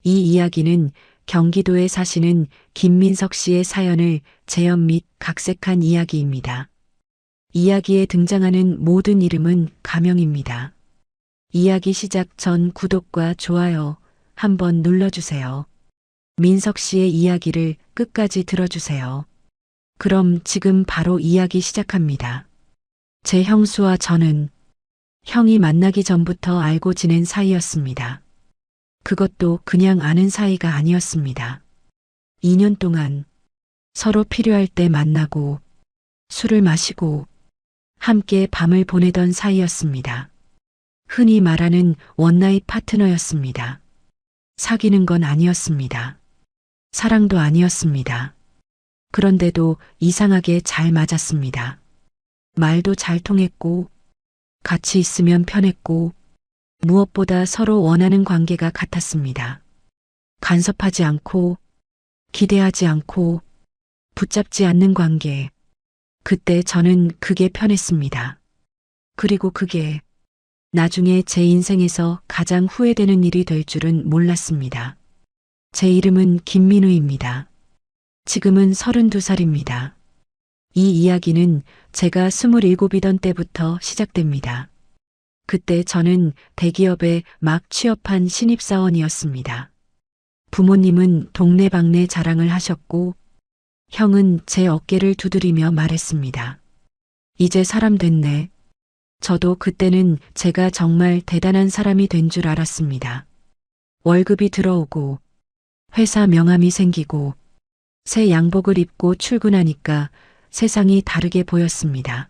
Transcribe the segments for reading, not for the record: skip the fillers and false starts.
이 이야기는 경기도에 사시는 김민석 씨의 사연을 재현 및 각색한 이야기입니다. 이야기에 등장하는 모든 이름은 가명입니다. 이야기 시작 전 구독과 좋아요 한번 눌러주세요. 민석 씨의 이야기를 끝까지 들어주세요. 그럼 지금 바로 이야기 시작합니다. 제 형수와 저는 형이 만나기 전부터 알고 지낸 사이였습니다. 그것도 그냥 아는 사이가 아니었습니다. 2년 동안 서로 필요할 때 만나고 술을 마시고 함께 밤을 보내던 사이였습니다. 흔히 말하는 원나잇 파트너였습니다. 사귀는 건 아니었습니다. 사랑도 아니었습니다. 그런데도 이상하게 잘 맞았습니다. 말도 잘 통했고 같이 있으면 편했고 무엇보다 서로 원하는 관계가 같았습니다. 간섭하지 않고 기대하지 않고 붙잡지 않는 관계. 그때 저는 그게 편했습니다. 그리고 그게 나중에 제 인생에서 가장 후회되는 일이 될 줄은 몰랐습니다. 제 이름은 김민우입니다. 지금은 32살입니다. 이 이야기는 제가 27이던 때부터 시작됩니다. 그때 저는 대기업에 막 취업한 신입사원이었습니다. 부모님은 동네방네 자랑을 하셨고 형은 제 어깨를 두드리며 말했습니다. 이제 사람 됐네. 저도 그때는 제가 정말 대단한 사람이 된 줄 알았습니다. 월급이 들어오고 회사 명함이 생기고 새 양복을 입고 출근하니까 세상이 다르게 보였습니다.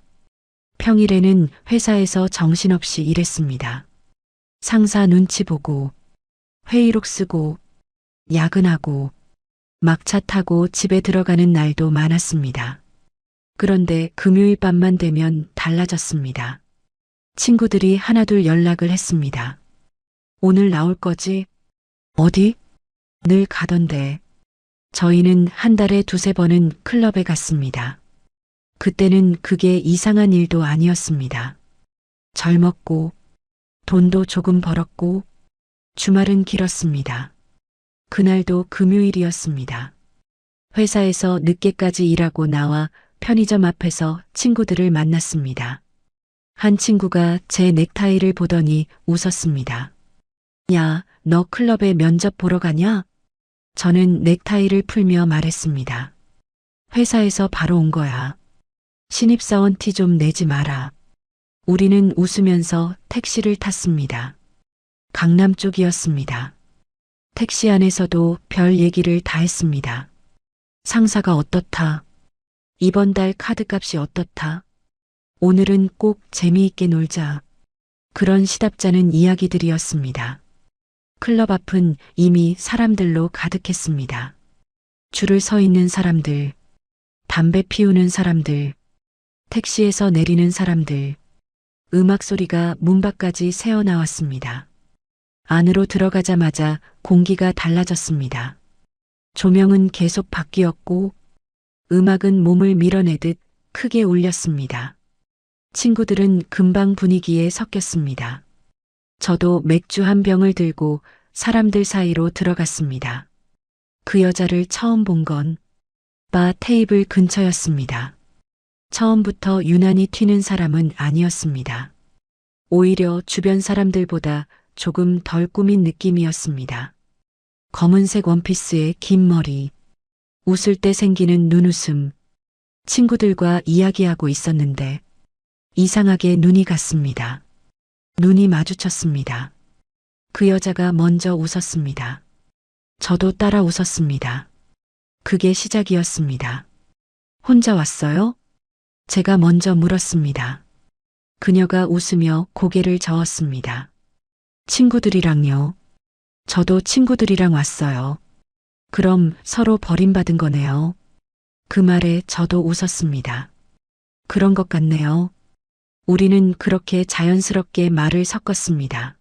평일에는 회사에서 정신없이 일했습니다. 상사 눈치 보고 회의록 쓰고 야근하고 막차 타고 집에 들어가는 날도 많았습니다. 그런데 금요일 밤만 되면 달라졌습니다. 친구들이 하나둘 연락을 했습니다. 오늘 나올 거지? 어디? 늘 가던데. 저희는 한 달에 2~3번은 클럽에 갔습니다. 그때는 그게 이상한 일도 아니었습니다. 젊었고 돈도 조금 벌었고 주말은 길었습니다. 그날도 금요일이었습니다. 회사에서 늦게까지 일하고 나와 편의점 앞에서 친구들을 만났습니다. 한 친구가 제 넥타이를 보더니 웃었습니다. 야, 너 클럽에 면접 보러 가냐? 저는 넥타이를 풀며 말했습니다. 회사에서 바로 온 거야. 신입사원 티 좀 내지 마라. 우리는 웃으면서 택시를 탔습니다. 강남 쪽이었습니다. 택시 안에서도 별 얘기를 다 했습니다. 상사가 어떻다? 이번 달 카드값이 어떻다? 오늘은 꼭 재미있게 놀자. 그런 시답잖은 이야기들이었습니다. 클럽 앞은 이미 사람들로 가득했습니다. 줄을 서 있는 사람들, 담배 피우는 사람들, 택시에서 내리는 사람들, 음악 소리가 문 밖까지 새어나왔습니다. 안으로 들어가자마자 공기가 달라졌습니다. 조명은 계속 바뀌었고 음악은 몸을 밀어내듯 크게 울렸습니다. 친구들은 금방 분위기에 섞였습니다. 저도 맥주 한 병을 들고 사람들 사이로 들어갔습니다. 그 여자를 처음 본 건 바 테이블 근처였습니다. 처음부터 유난히 튀는 사람은 아니었습니다. 오히려 주변 사람들보다 조금 덜 꾸민 느낌이었습니다. 검은색 원피스에 긴 머리, 웃을 때 생기는 눈웃음, 친구들과 이야기하고 있었는데 이상하게 눈이 갔습니다. 눈이 마주쳤습니다. 그 여자가 먼저 웃었습니다. 저도 따라 웃었습니다. 그게 시작이었습니다. 혼자 왔어요? 제가 먼저 물었습니다. 그녀가 웃으며 고개를 저었습니다. 친구들이랑요. 저도 친구들이랑 왔어요. 그럼 서로 버림받은 거네요. 그 말에 저도 웃었습니다. 그런 것 같네요. 우리는 그렇게 자연스럽게 말을 섞었습니다.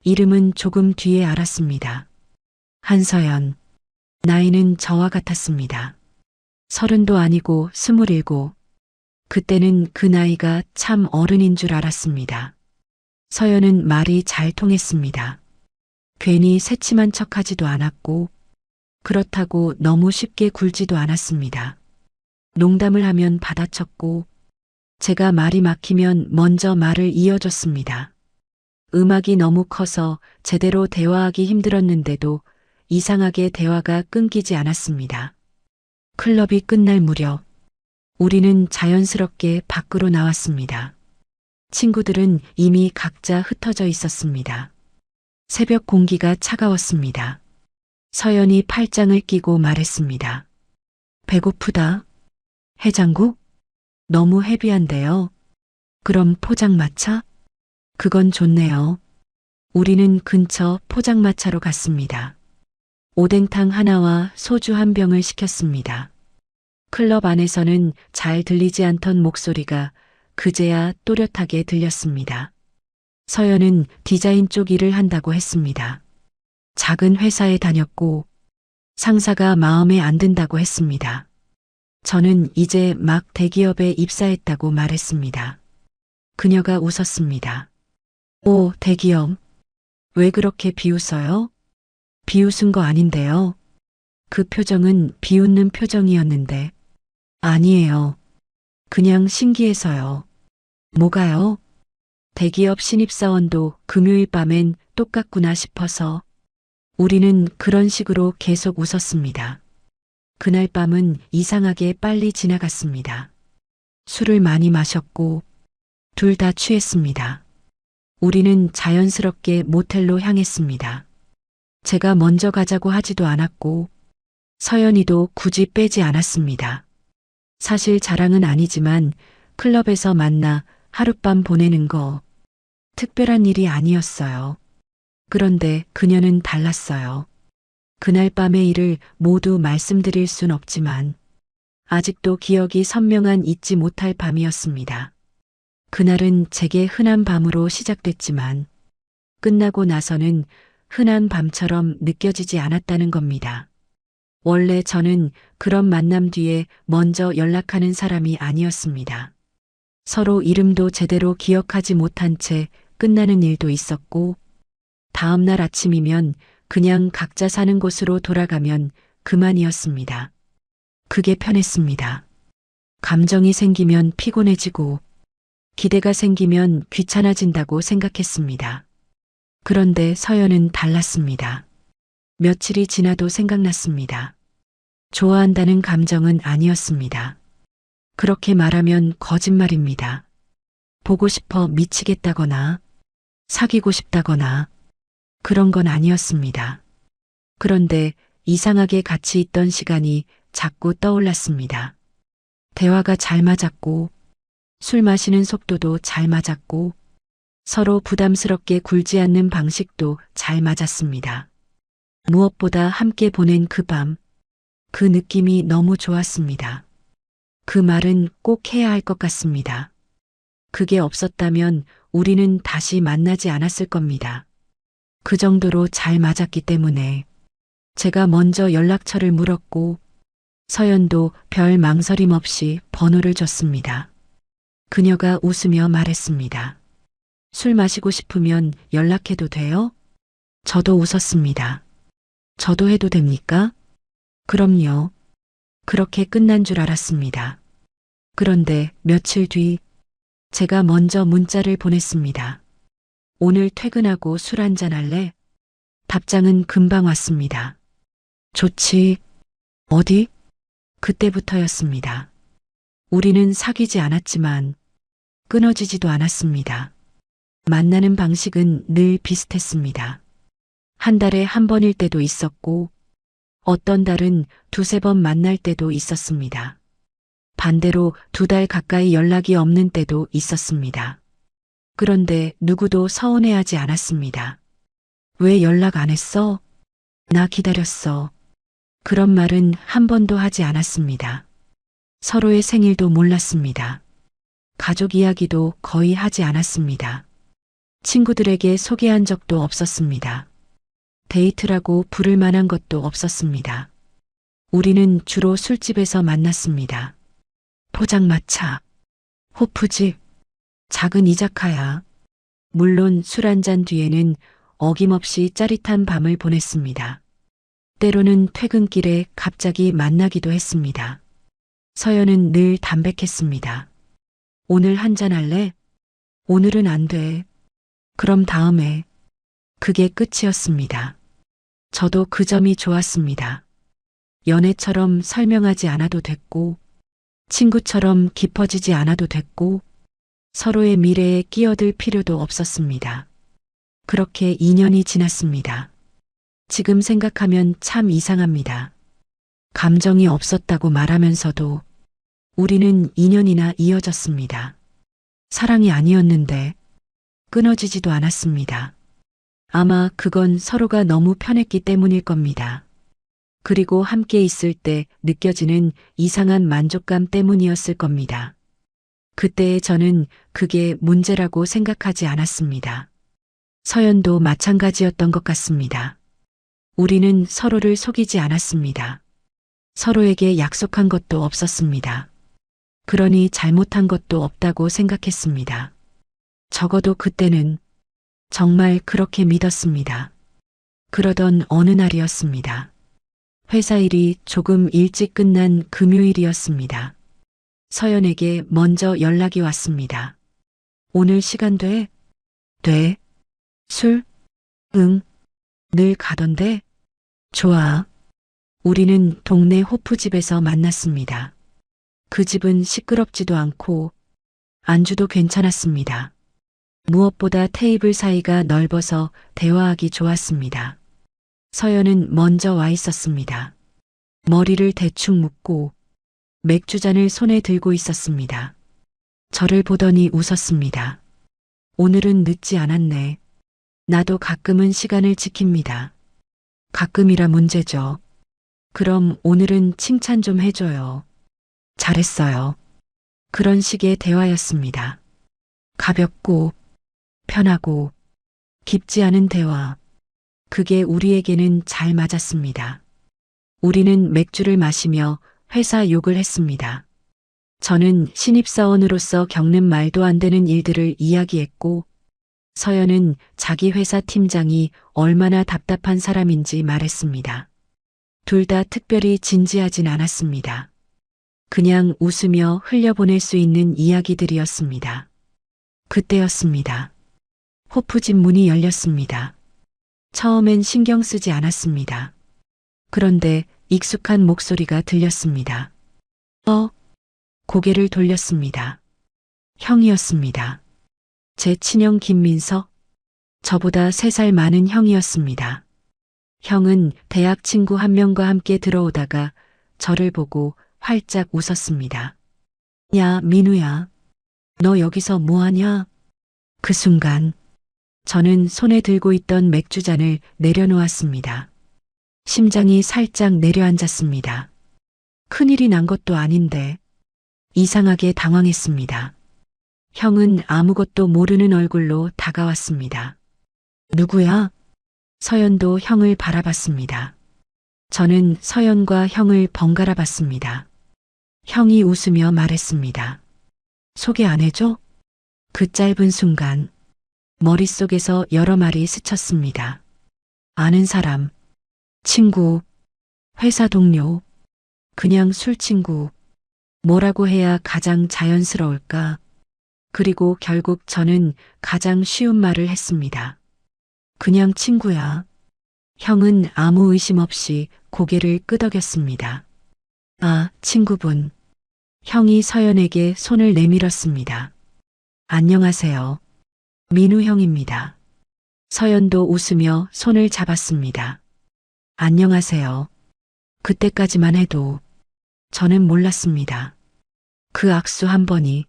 이름은 조금 뒤에 알았습니다. 한서연. 나이는 저와 같았습니다. 30도 아니고 27. 그때는 그 나이가 참 어른인 줄 알았습니다. 서연은 말이 잘 통했습니다. 괜히 새침한 척하지도 않았고 그렇다고 너무 쉽게 굴지도 않았습니다. 농담을 하면 받아쳤고 제가 말이 막히면 먼저 말을 이어줬습니다. 음악이 너무 커서 제대로 대화하기 힘들었는데도 이상하게 대화가 끊기지 않았습니다. 클럽이 끝날 무렵 우리는 자연스럽게 밖으로 나왔습니다. 친구들은 이미 각자 흩어져 있었습니다. 새벽 공기가 차가웠습니다. 서연이 팔짱을 끼고 말했습니다. 배고프다. 해장국? 너무 헤비한데요. 그럼 포장마차? 그건 좋네요. 우리는 근처 포장마차로 갔습니다. 오뎅탕 하나와 소주 한 병을 시켰습니다. 클럽 안에서는 잘 들리지 않던 목소리가 그제야 또렷하게 들렸습니다. 서연은 디자인 쪽 일을 한다고 했습니다. 작은 회사에 다녔고 상사가 마음에 안 든다고 했습니다. 저는 이제 막 대기업에 입사했다고 말했습니다. 그녀가 웃었습니다. 오, 대기업. 왜 그렇게 비웃어요? 비웃은 거 아닌데요. 그 표정은 비웃는 표정이었는데. 아니에요. 그냥 신기해서요. 뭐가요? 대기업 신입사원도 금요일 밤엔 똑같구나 싶어서 우리는 그런 식으로 계속 웃었습니다. 그날 밤은 이상하게 빨리 지나갔습니다. 술을 많이 마셨고 둘 다 취했습니다. 우리는 자연스럽게 모텔로 향했습니다. 제가 먼저 가자고 하지도 않았고 서연이도 굳이 빼지 않았습니다. 사실 자랑은 아니지만 클럽에서 만나 하룻밤 보내는 거 특별한 일이 아니었어요. 그런데 그녀는 달랐어요. 그날 밤의 일을 모두 말씀드릴 순 없지만 아직도 기억이 선명한 잊지 못할 밤이었습니다. 그날은 제게 흔한 밤으로 시작됐지만 끝나고 나서는 흔한 밤처럼 느껴지지 않았다는 겁니다. 원래 저는 그런 만남 뒤에 먼저 연락하는 사람이 아니었습니다. 서로 이름도 제대로 기억하지 못한 채 끝나는 일도 있었고 다음 날 아침이면 그냥 각자 사는 곳으로 돌아가면 그만이었습니다. 그게 편했습니다. 감정이 생기면 피곤해지고 기대가 생기면 귀찮아진다고 생각했습니다. 그런데 서연은 달랐습니다. 며칠이 지나도 생각났습니다. 좋아한다는 감정은 아니었습니다. 그렇게 말하면 거짓말입니다. 보고 싶어 미치겠다거나 사귀고 싶다거나 그런 건 아니었습니다. 그런데 이상하게 같이 있던 시간이 자꾸 떠올랐습니다. 대화가 잘 맞았고 술 마시는 속도도 잘 맞았고 서로 부담스럽게 굴지 않는 방식도 잘 맞았습니다. 무엇보다 함께 보낸 그 밤, 그 느낌이 너무 좋았습니다. 그 말은 꼭 해야 할 것 같습니다. 그게 없었다면 우리는 다시 만나지 않았을 겁니다. 그 정도로 잘 맞았기 때문에 제가 먼저 연락처를 물었고 서연도 별 망설임 없이 번호를 줬습니다. 그녀가 웃으며 말했습니다. 술 마시고 싶으면 연락해도 돼요? 저도 웃었습니다. 저도 해도 됩니까? 그럼요. 그렇게 끝난 줄 알았습니다. 그런데 며칠 뒤 제가 먼저 문자를 보냈습니다. 오늘 퇴근하고 술 한잔 할래? 답장은 금방 왔습니다. 좋지. 어디? 그때부터였습니다. 우리는 사귀지 않았지만 끊어지지도 않았습니다. 만나는 방식은 늘 비슷했습니다. 한 달에 한 번일 때도 있었고 어떤 달은 두세 번 만날 때도 있었습니다. 반대로 2달 가까이 연락이 없는 때도 있었습니다. 그런데 누구도 서운해하지 않았습니다. 왜 연락 안 했어? 나 기다렸어. 그런 말은 한 번도 하지 않았습니다. 서로의 생일도 몰랐습니다. 가족 이야기도 거의 하지 않았습니다. 친구들에게 소개한 적도 없었습니다. 데이트라고 부를 만한 것도 없었습니다. 우리는 주로 술집에서 만났습니다. 포장마차, 호프집, 작은 이자카야. 물론 술 한 잔 뒤에는 어김없이 짜릿한 밤을 보냈습니다. 때로는 퇴근길에 갑자기 만나기도 했습니다. 서연은 늘 담백했습니다. 오늘 한잔 할래? 오늘은 안 돼. 그럼 다음에. 그게 끝이었습니다. 저도 그 점이 좋았습니다. 연애처럼 설명하지 않아도 됐고, 친구처럼 깊어지지 않아도 됐고, 서로의 미래에 끼어들 필요도 없었습니다. 그렇게 2년이 지났습니다. 지금 생각하면 참 이상합니다. 감정이 없었다고 말하면서도 우리는 2년이나 이어졌습니다. 사랑이 아니었는데 끊어지지도 않았습니다. 아마 그건 서로가 너무 편했기 때문일 겁니다. 그리고 함께 있을 때 느껴지는 이상한 만족감 때문이었을 겁니다. 그때의 저는 그게 문제라고 생각하지 않았습니다. 서연도 마찬가지였던 것 같습니다. 우리는 서로를 속이지 않았습니다. 서로에게 약속한 것도 없었습니다. 그러니 잘못한 것도 없다고 생각했습니다. 적어도 그때는 정말 그렇게 믿었습니다. 그러던 어느 날이었습니다. 회사 일이 조금 일찍 끝난 금요일이었습니다. 서연에게 먼저 연락이 왔습니다. 오늘 시간 돼? 돼. 술? 응. 늘 가던데? 좋아. 우리는 동네 호프집에서 만났습니다. 그 집은 시끄럽지도 않고 안주도 괜찮았습니다. 무엇보다 테이블 사이가 넓어서 대화하기 좋았습니다. 서연은 먼저 와 있었습니다. 머리를 대충 묶고 맥주잔을 손에 들고 있었습니다. 저를 보더니 웃었습니다. 오늘은 늦지 않았네. 나도 가끔은 시간을 지킵니다. 가끔이라 문제죠. 그럼 오늘은 칭찬 좀 해줘요. 잘했어요. 그런 식의 대화였습니다. 가볍고 편하고 깊지 않은 대화. 그게 우리에게는 잘 맞았습니다. 우리는 맥주를 마시며 회사 욕을 했습니다. 저는 신입사원으로서 겪는 말도 안 되는 일들을 이야기했고, 서연은 자기 회사 팀장이 얼마나 답답한 사람인지 말했습니다. 둘 다 특별히 진지하진 않았습니다. 그냥 웃으며 흘려보낼 수 있는 이야기들이었습니다. 그때였습니다. 호프집 문이 열렸습니다. 처음엔 신경 쓰지 않았습니다. 그런데 익숙한 목소리가 들렸습니다. 고개를 돌렸습니다. 형이었습니다. 제 친형 김민석, 저보다 3살 많은 형이었습니다. 형은 대학 친구 한 명과 함께 들어오다가 저를 보고 활짝 웃었습니다. 야, 민우야. 너 여기서 뭐하냐? 그 순간 저는 손에 들고 있던 맥주잔을 내려놓았습니다. 심장이 살짝 내려앉았습니다. 큰일이 난 것도 아닌데 이상하게 당황했습니다. 형은 아무것도 모르는 얼굴로 다가왔습니다. 누구야? 서연도 형을 바라봤습니다. 저는 서연과 형을 번갈아 봤습니다. 형이 웃으며 말했습니다. 소개 안 해줘? 그 짧은 순간 머릿속에서 여러 말이 스쳤습니다. 아는 사람, 친구, 회사 동료, 그냥 술 친구, 뭐라고 해야 가장 자연스러울까? 그리고 결국 저는 가장 쉬운 말을 했습니다. 그냥 친구야. 형은 아무 의심 없이 고개를 끄덕였습니다. 아, 친구분. 형이 서연에게 손을 내밀었습니다. 안녕하세요. 민우 형입니다. 서연도 웃으며 손을 잡았습니다. 안녕하세요. 그때까지만 해도 저는 몰랐습니다. 그 악수 한 번이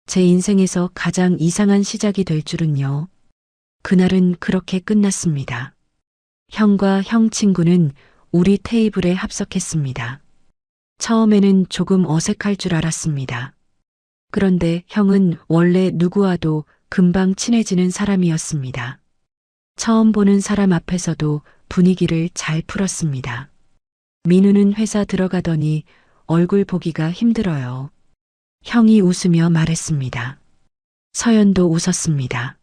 제 인생에서 가장 이상한 시작이 될 줄은요. 그날은 그렇게 끝났습니다. 형과 형 친구는 우리 테이블에 합석했습니다. 처음에는 조금 어색할 줄 알았습니다. 그런데 형은 원래 누구와도 금방 친해지는 사람이었습니다. 처음 보는 사람 앞에서도 분위기를 잘 풀었습니다. 민우는 회사 들어가더니 얼굴 보기가 힘들어요. 형이 웃으며 말했습니다. 서연도 웃었습니다.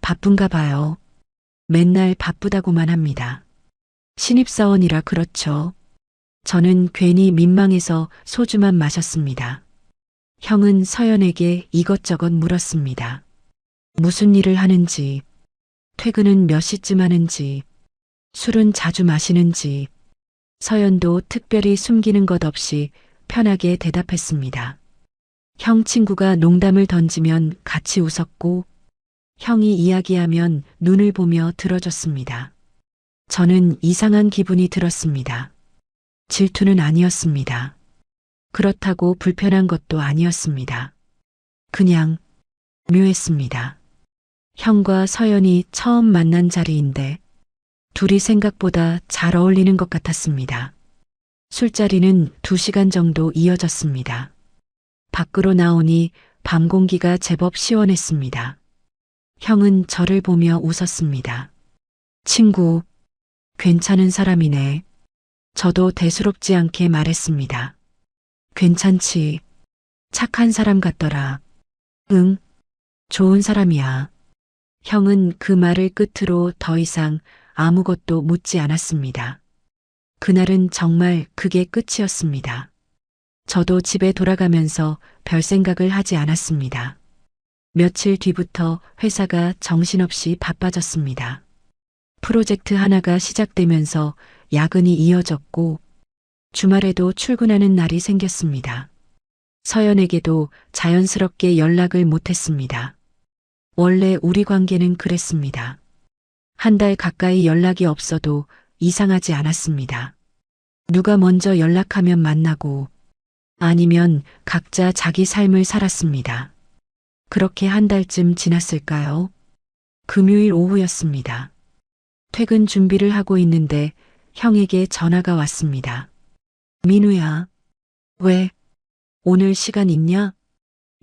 바쁜가 봐요. 맨날 바쁘다고만 합니다. 신입사원이라 그렇죠. 저는 괜히 민망해서 소주만 마셨습니다. 형은 서연에게 이것저것 물었습니다. 무슨 일을 하는지, 퇴근은 몇 시쯤 하는지, 술은 자주 마시는지, 서연도 특별히 숨기는 것 없이 편하게 대답했습니다. 형 친구가 농담을 던지면 같이 웃었고, 형이 이야기하면 눈을 보며 들어줬습니다. 저는 이상한 기분이 들었습니다. 질투는 아니었습니다. 그렇다고 불편한 것도 아니었습니다. 그냥 묘했습니다. 형과 서연이 처음 만난 자리인데 둘이 생각보다 잘 어울리는 것 같았습니다. 술자리는 2시간 정도 이어졌습니다. 밖으로 나오니 밤 공기가 제법 시원했습니다. 형은 저를 보며 웃었습니다. 친구, 괜찮은 사람이네. 저도 대수롭지 않게 말했습니다. 괜찮지. 착한 사람 같더라. 응, 좋은 사람이야. 형은 그 말을 끝으로 더 이상 아무것도 묻지 않았습니다. 그날은 정말 그게 끝이었습니다. 저도 집에 돌아가면서 별 생각을 하지 않았습니다. 며칠 뒤부터 회사가 정신없이 바빠졌습니다. 프로젝트 하나가 시작되면서 야근이 이어졌고 주말에도 출근하는 날이 생겼습니다. 서연에게도 자연스럽게 연락을 못했습니다. 원래 우리 관계는 그랬습니다. 1달 가까이 연락이 없어도 이상하지 않았습니다. 누가 먼저 연락하면 만나고 아니면 각자 자기 삶을 살았습니다. 그렇게 1달쯤 지났을까요? 금요일 오후였습니다. 퇴근 준비를 하고 있는데 형에게 전화가 왔습니다. 민우야, 왜? 오늘 시간 있냐?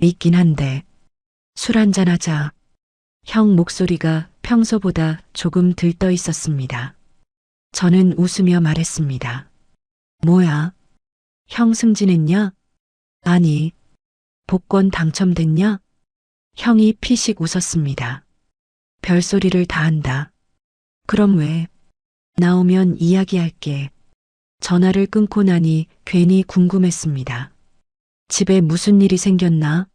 있긴 한데 술 한잔 하자. 형 목소리가 평소보다 조금 들떠 있었습니다. 저는 웃으며 말했습니다. 뭐야? 형 승진했냐? 아니, 복권 당첨됐냐? 형이 피식 웃었습니다. 별소리를 다 한다. 그럼 왜? 나오면 이야기할게. 전화를 끊고 나니 괜히 궁금했습니다. 집에 무슨 일이 생겼나?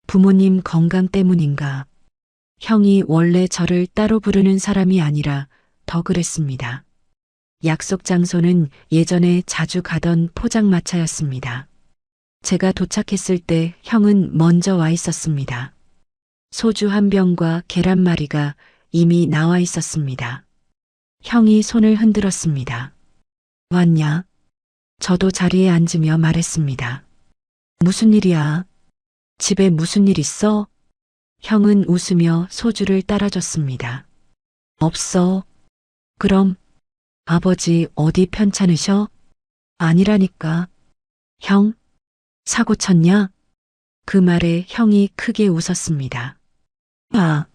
부모님 건강 때문인가? 형이 원래 저를 따로 부르는 사람이 아니라 더 그랬습니다. 약속 장소는 예전에 자주 가던 포장마차였습니다. 제가 도착했을 때 형은 먼저 와 있었습니다. 소주 한 병과 계란말이가 이미 나와 있었습니다. 형이 손을 흔들었습니다. 왔냐? 저도 자리에 앉으며 말했습니다. 무슨 일이야? 집에 무슨 일 있어? 형은 웃으며 소주를 따라줬습니다. 없어. 그럼 아버지 어디 편찮으셔? 아니라니까. 형? 사고 쳤냐? 그 말에 형이 크게 웃었습니다. 아,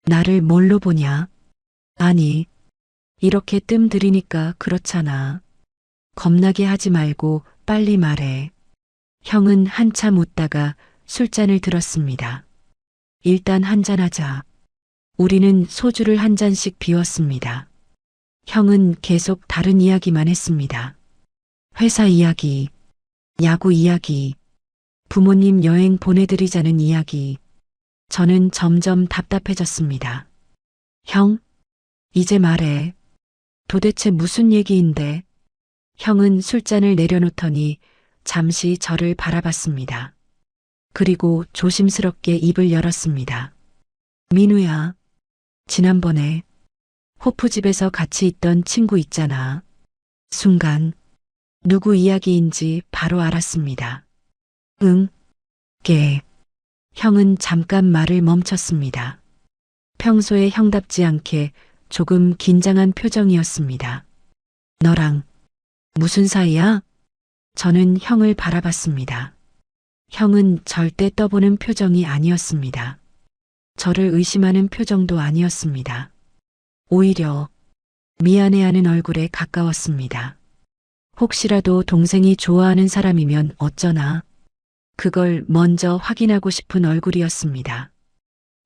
나를 뭘로 보냐? 아니, 이렇게 뜸 들이니까 그렇잖아. 겁나게 하지 말고 빨리 말해. 형은 한참 웃다가 술잔을 들었습니다. 일단 한잔하자. 우리는 소주를 한 잔씩 비웠습니다. 형은 계속 다른 이야기만 했습니다. 회사 이야기, 야구 이야기, 부모님 여행 보내드리자는 이야기. 저는 점점 답답해졌습니다. 형, 이제 말해. 도대체 무슨 얘기인데? 형은 술잔을 내려놓더니 잠시 저를 바라봤습니다. 그리고 조심스럽게 입을 열었습니다. 민우야, 지난번에 호프집에서 같이 있던 친구 있잖아. 순간 누구 이야기인지 바로 알았습니다. 응, 걔. 형은 잠깐 말을 멈췄습니다. 평소에 형답지 않게 조금 긴장한 표정이었습니다. 너랑 무슨 사이야? 저는 형을 바라봤습니다. 형은 절대 떠보는 표정이 아니었습니다. 저를 의심하는 표정도 아니었습니다. 오히려 미안해하는 얼굴에 가까웠습니다. 혹시라도 동생이 좋아하는 사람이면 어쩌나. 그걸 먼저 확인하고 싶은 얼굴이었습니다.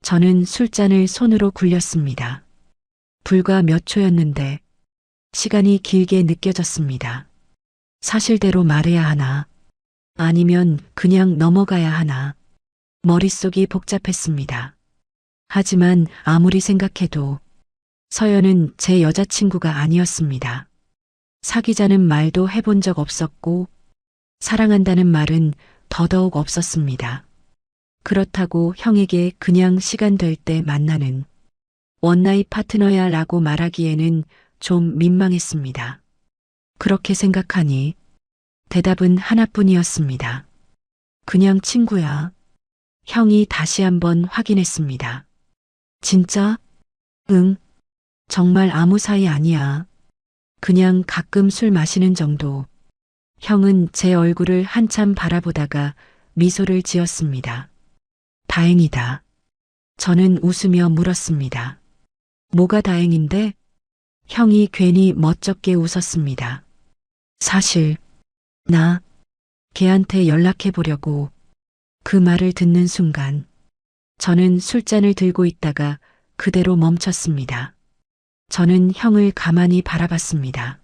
저는 술잔을 손으로 굴렸습니다. 불과 몇 초였는데 시간이 길게 느껴졌습니다. 사실대로 말해야 하나? 아니면 그냥 넘어가야 하나? 머릿속이 복잡했습니다. 하지만 아무리 생각해도 서연은 제 여자친구가 아니었습니다. 사귀자는 말도 해본 적 없었고 사랑한다는 말은 더더욱 없었습니다. 그렇다고 형에게 그냥 시간 될 때 만나는 원나잇 파트너야 라고 말하기에는 좀 민망했습니다. 그렇게 생각하니 대답은 하나뿐이었습니다. 그냥 친구야. 형이 다시 한번 확인했습니다. 진짜? 응. 정말 아무 사이 아니야. 그냥 가끔 술 마시는 정도. 형은 제 얼굴을 한참 바라보다가 미소를 지었습니다. 다행이다. 저는 웃으며 물었습니다. 뭐가 다행인데? 형이 괜히 멋쩍게 웃었습니다. 사실, 나, 걔한테 연락해 보려고. 그 말을 듣는 순간, 저는 술잔을 들고 있다가 그대로 멈췄습니다. 저는 형을 가만히 바라봤습니다.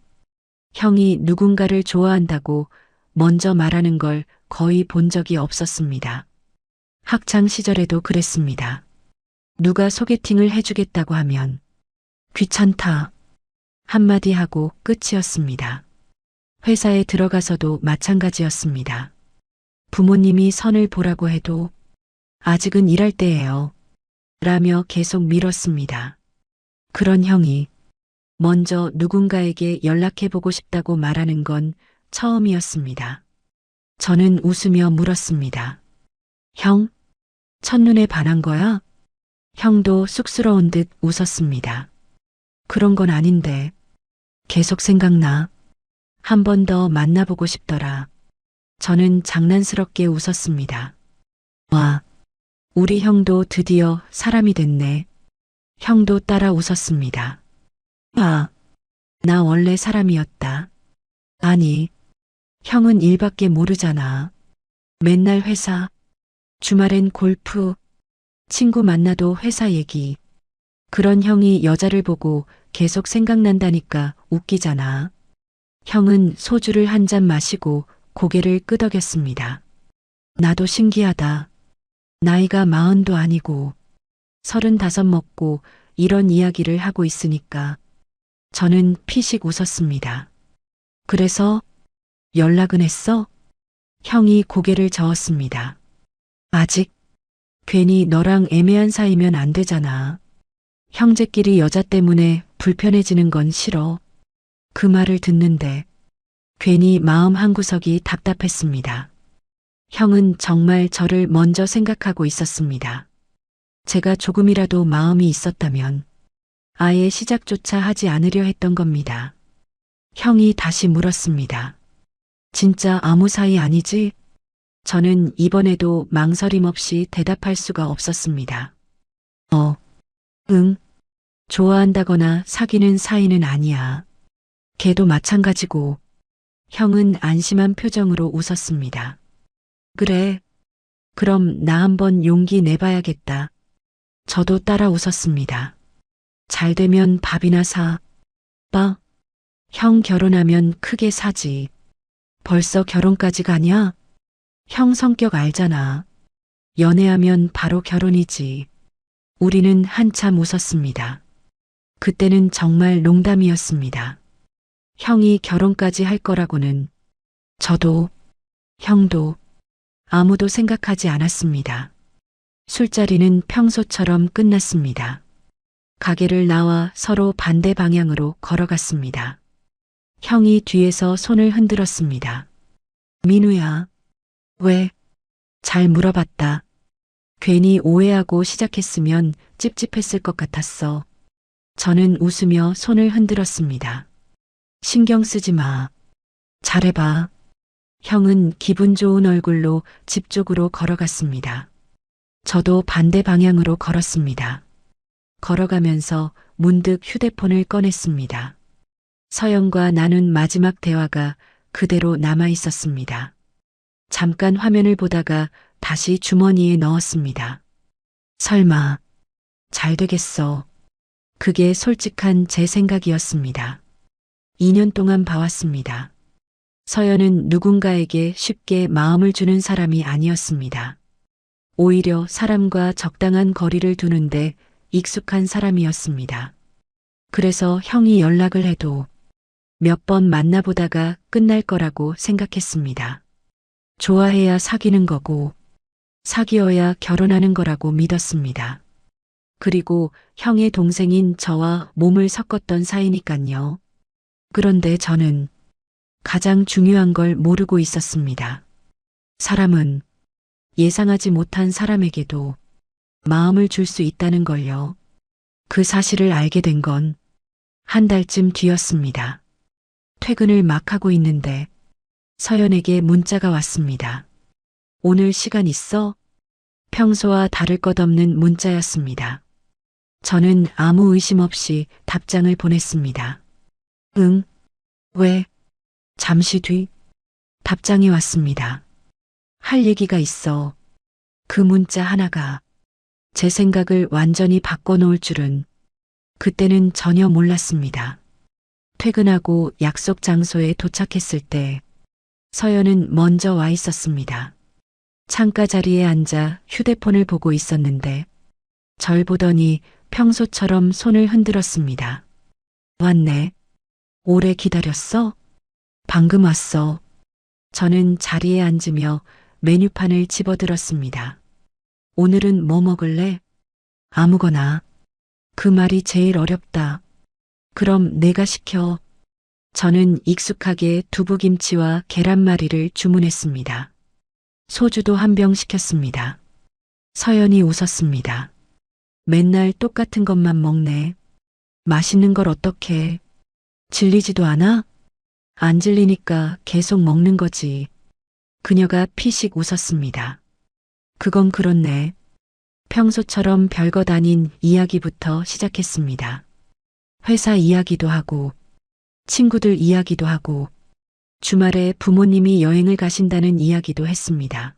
형이 누군가를 좋아한다고 먼저 말하는 걸 거의 본 적이 없었습니다. 학창 시절에도 그랬습니다. 누가 소개팅을 해주겠다고 하면 귀찮다 한마디 하고 끝이었습니다. 회사에 들어가서도 마찬가지였습니다. 부모님이 선을 보라고 해도 아직은 일할 때예요. 라며 계속 밀었습니다. 그런 형이 먼저 누군가에게 연락해보고 싶다고 말하는 건 처음이었습니다. 저는 웃으며 물었습니다. 형? 첫눈에 반한 거야? 형도 쑥스러운 듯 웃었습니다. 그런 건 아닌데 계속 생각나. 한 번 더 만나보고 싶더라. 저는 장난스럽게 웃었습니다. 와, 우리 형도 드디어 사람이 됐네. 형도 따라 웃었습니다. 아, 나 원래 사람이었다. 아니, 형은 일밖에 모르잖아. 맨날 회사, 주말엔 골프, 친구 만나도 회사 얘기. 그런 형이 여자를 보고 계속 생각난다니까 웃기잖아. 형은 소주를 한 잔 마시고 고개를 끄덕였습니다. 나도 신기하다. 나이가 40도 아니고 35 먹고 이런 이야기를 하고 있으니까 저는 피식 웃었습니다. 그래서 연락은 했어? 형이 고개를 저었습니다. 아직 괜히 너랑 애매한 사이면 안 되잖아. 형제끼리 여자 때문에 불편해지는 건 싫어. 그 말을 듣는데 괜히 마음 한구석이 답답했습니다. 형은 정말 저를 먼저 생각하고 있었습니다. 제가 조금이라도 마음이 있었다면 아예 시작조차 하지 않으려 했던 겁니다. 형이 다시 물었습니다. 진짜 아무 사이 아니지? 저는 이번에도 망설임 없이 대답할 수가 없었습니다. 응. 좋아한다거나 사귀는 사이는 아니야. 걔도 마찬가지고. 형은 안심한 표정으로 웃었습니다. 그래. 그럼 나 한번 용기 내봐야겠다. 저도 따라 웃었습니다. 잘 되면 밥이나 사. 빠. 형 결혼하면 크게 사지. 벌써 결혼까지 가냐? 형 성격 알잖아. 연애하면 바로 결혼이지. 우리는 한참 웃었습니다. 그때는 정말 농담이었습니다. 형이 결혼까지 할 거라고는 저도, 형도, 아무도 생각하지 않았습니다. 술자리는 평소처럼 끝났습니다. 가게를 나와 서로 반대 방향으로 걸어갔습니다. 형이 뒤에서 손을 흔들었습니다. 민우야. 왜? 잘 물어봤다. 괜히 오해하고 시작했으면 찝찝했을 것 같았어. 저는 웃으며 손을 흔들었습니다. 신경 쓰지 마. 잘해봐. 형은 기분 좋은 얼굴로 집 쪽으로 걸어갔습니다. 저도 반대 방향으로 걸었습니다. 걸어가면서 문득 휴대폰을 꺼냈습니다. 서연과 나눈 마지막 대화가 그대로 남아 있었습니다. 잠깐 화면을 보다가 다시 주머니에 넣었습니다. 설마 잘 되겠어. 그게 솔직한 제 생각이었습니다. 2년 동안 봐왔습니다. 서연은 누군가에게 쉽게 마음을 주는 사람이 아니었습니다. 오히려 사람과 적당한 거리를 두는데 익숙한 사람이었습니다. 그래서 형이 연락을 해도 몇 번 만나보다가 끝날 거라고 생각했습니다. 좋아해야 사귀는 거고 사귀어야 결혼하는 거라고 믿었습니다. 그리고 형의 동생인 저와 몸을 섞었던 사이니깐요. 그런데 저는 가장 중요한 걸 모르고 있었습니다. 사람은 예상하지 못한 사람에게도 마음을 줄 수 있다는 걸요. 그 사실을 알게 된 건 한 달쯤 뒤였습니다. 퇴근을 막 하고 있는데 서연에게 문자가 왔습니다. 오늘 시간 있어? 평소와 다를 것 없는 문자였습니다. 저는 아무 의심 없이 답장을 보냈습니다. 응? 왜? 잠시 뒤 답장이 왔습니다. 할 얘기가 있어. 그 문자 하나가 제 생각을 완전히 바꿔놓을 줄은 그때는 전혀 몰랐습니다. 퇴근하고 약속 장소에 도착했을 때 서연은 먼저 와 있었습니다. 창가 자리에 앉아 휴대폰을 보고 있었는데 절 보더니 평소처럼 손을 흔들었습니다. 왔네. 오래 기다렸어? 방금 왔어. 저는 자리에 앉으며 메뉴판을 집어들었습니다. 오늘은 뭐 먹을래? 아무거나. 그 말이 제일 어렵다. 그럼 내가 시켜. 저는 익숙하게 두부김치와 계란말이를 주문했습니다. 소주도 한 병 시켰습니다. 서연이 웃었습니다. 맨날 똑같은 것만 먹네. 맛있는 걸 어떻게? 질리지도 않아? 안 질리니까 계속 먹는 거지. 그녀가 피식 웃었습니다. 그건 그렇네. 평소처럼 별것 아닌 이야기부터 시작했습니다. 회사 이야기도 하고, 친구들 이야기도 하고, 주말에 부모님이 여행을 가신다는 이야기도 했습니다.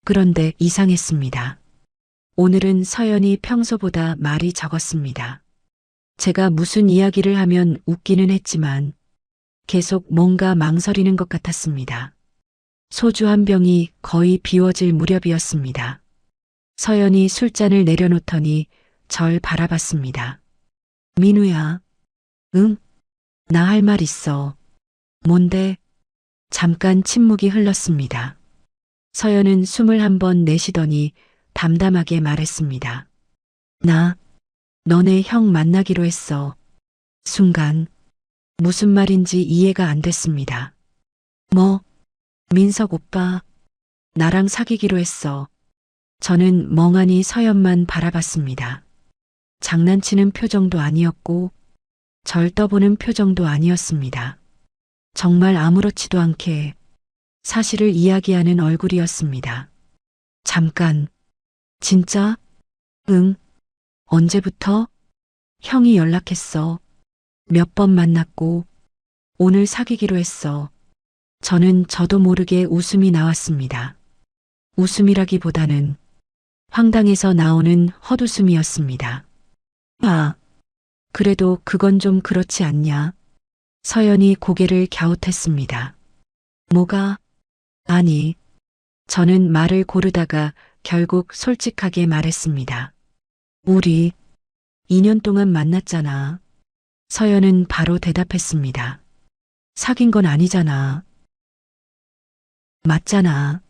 그런데 이상했습니다. 오늘은 서연이 평소보다 말이 적었습니다. 제가 무슨 이야기를 하면 웃기는 했지만 계속 뭔가 망설이는 것 같았습니다. 소주 한 병이 거의 비워질 무렵이었습니다. 서연이 술잔을 내려놓더니 절 바라봤습니다. 민우야. 응? 나 할 말 있어. 뭔데? 잠깐 침묵이 흘렀습니다. 서연은 숨을 한 번 내쉬더니 담담하게 말했습니다. 나, 너네 형 만나기로 했어. 순간, 무슨 말인지 이해가 안 됐습니다. 뭐, 민석 오빠, 나랑 사귀기로 했어. 저는 멍하니 서연만 바라봤습니다. 장난치는 표정도 아니었고, 절 떠보는 표정도 아니었습니다. 정말 아무렇지도 않게 사실을 이야기하는 얼굴이었습니다. 잠깐, 진짜? 응. 언제부터? 형이 연락했어. 몇 번 만났고, 오늘 사귀기로 했어. 저도 모르게 웃음이 나왔습니다. 웃음이라기보다는 황당해서 나오는 헛웃음이었습니다. 아, 그래도 그건 좀 그렇지 않냐? 서연이 고개를 갸웃했습니다. 뭐가? 아니, 저는 말을 고르다가 결국 솔직하게 말했습니다. 우리 2년 동안 만났잖아. 서연은 바로 대답했습니다. 사귄 건 아니잖아. 맞잖아.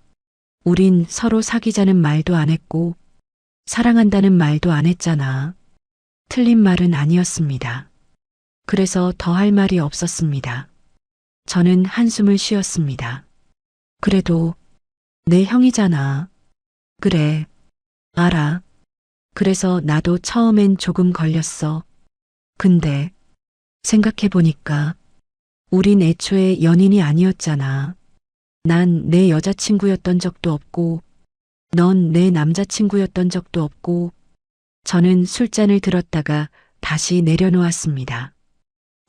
우린 서로 사귀자는 말도 안 했고, 사랑한다는 말도 안 했잖아. 틀린 말은 아니었습니다. 그래서 더 할 말이 없었습니다. 저는 한숨을 쉬었습니다. 그래도 내 형이잖아. 그래, 알아. 그래서 나도 처음엔 조금 걸렸어. 근데 생각해보니까 우린 애초에 연인이 아니었잖아. 난 내 여자친구였던 적도 없고, 넌 내 남자친구였던 적도 없고, 저는 술잔을 들었다가 다시 내려놓았습니다.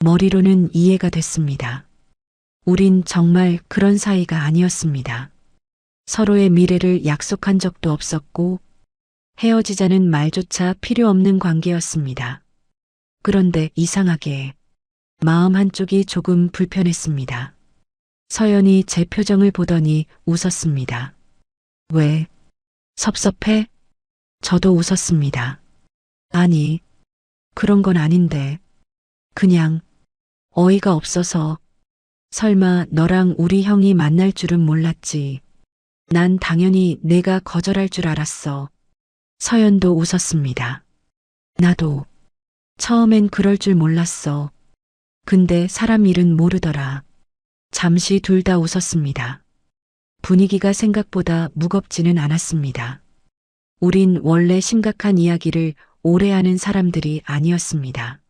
머리로는 이해가 됐습니다. 우린 정말 그런 사이가 아니었습니다. 서로의 미래를 약속한 적도 없었고, 헤어지자는 말조차 필요 없는 관계였습니다. 그런데 이상하게 마음 한쪽이 조금 불편했습니다. 서연이 제 표정을 보더니 웃었습니다. 왜? 섭섭해? 저도 웃었습니다. 아니, 그런 건 아닌데. 그냥 어이가 없어서. 설마 너랑 우리 형이 만날 줄은 몰랐지. 난 당연히 내가 거절할 줄 알았어. 서연도 웃었습니다. 나도 처음엔 그럴 줄 몰랐어. 근데 사람 일은 모르더라. 잠시 둘 다 웃었습니다. 분위기가 생각보다 무겁지는 않았습니다. 우린 원래 심각한 이야기를 오래 하는 사람들이 아니었습니다.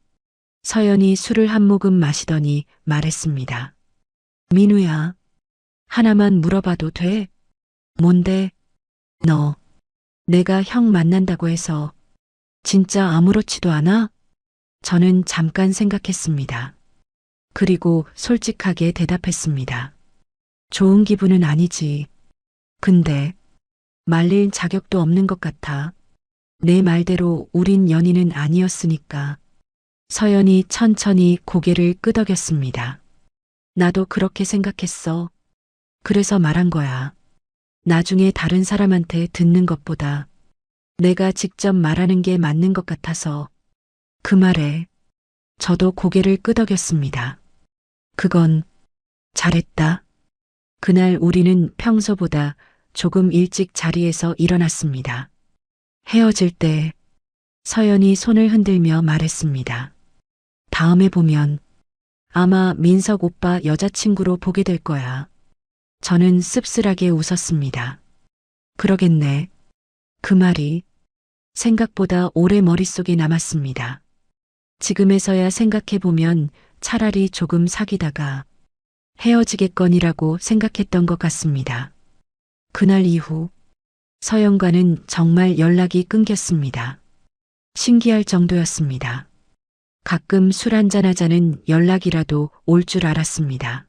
서연이 술을 한 모금 마시더니 말했습니다. 민우야, 하나만 물어봐도 돼? 뭔데? 너, 내가 형 만난다고 해서 진짜 아무렇지도 않아? 저는 잠깐 생각했습니다. 그리고 솔직하게 대답했습니다. 좋은 기분은 아니지. 근데 말릴 자격도 없는 것 같아. 내 말대로 우린 연인은 아니었으니까. 서연이 천천히 고개를 끄덕였습니다. 나도 그렇게 생각했어. 그래서 말한 거야. 나중에 다른 사람한테 듣는 것보다 내가 직접 말하는 게 맞는 것 같아서. 그 말에 저도 고개를 끄덕였습니다. 그건 잘했다. 그날 우리는 평소보다 조금 일찍 자리에서 일어났습니다. 헤어질 때 서연이 손을 흔들며 말했습니다. 다음에 보면 아마 민석 오빠 여자친구로 보게 될 거야. 저는 씁쓸하게 웃었습니다. 그러겠네. 그 말이 생각보다 오래 머릿속에 남았습니다. 지금에서야 생각해보면 차라리 조금 사귀다가 헤어지겠거니라고 생각했던 것 같습니다. 그날 이후 서연과는 정말 연락이 끊겼습니다. 신기할 정도였습니다. 가끔 술 한잔하자는 연락이라도 올 줄 알았습니다.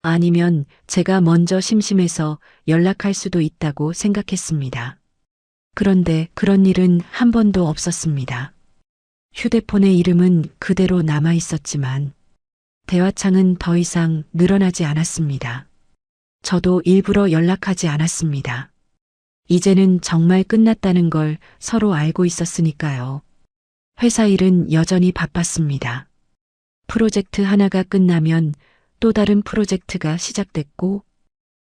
아니면 제가 먼저 심심해서 연락할 수도 있다고 생각했습니다. 그런데 그런 일은 한 번도 없었습니다. 휴대폰의 이름은 그대로 남아 있었지만 대화창은 더 이상 늘어나지 않았습니다. 저도 일부러 연락하지 않았습니다. 이제는 정말 끝났다는 걸 서로 알고 있었으니까요. 회사 일은 여전히 바빴습니다. 프로젝트 하나가 끝나면 또 다른 프로젝트가 시작됐고,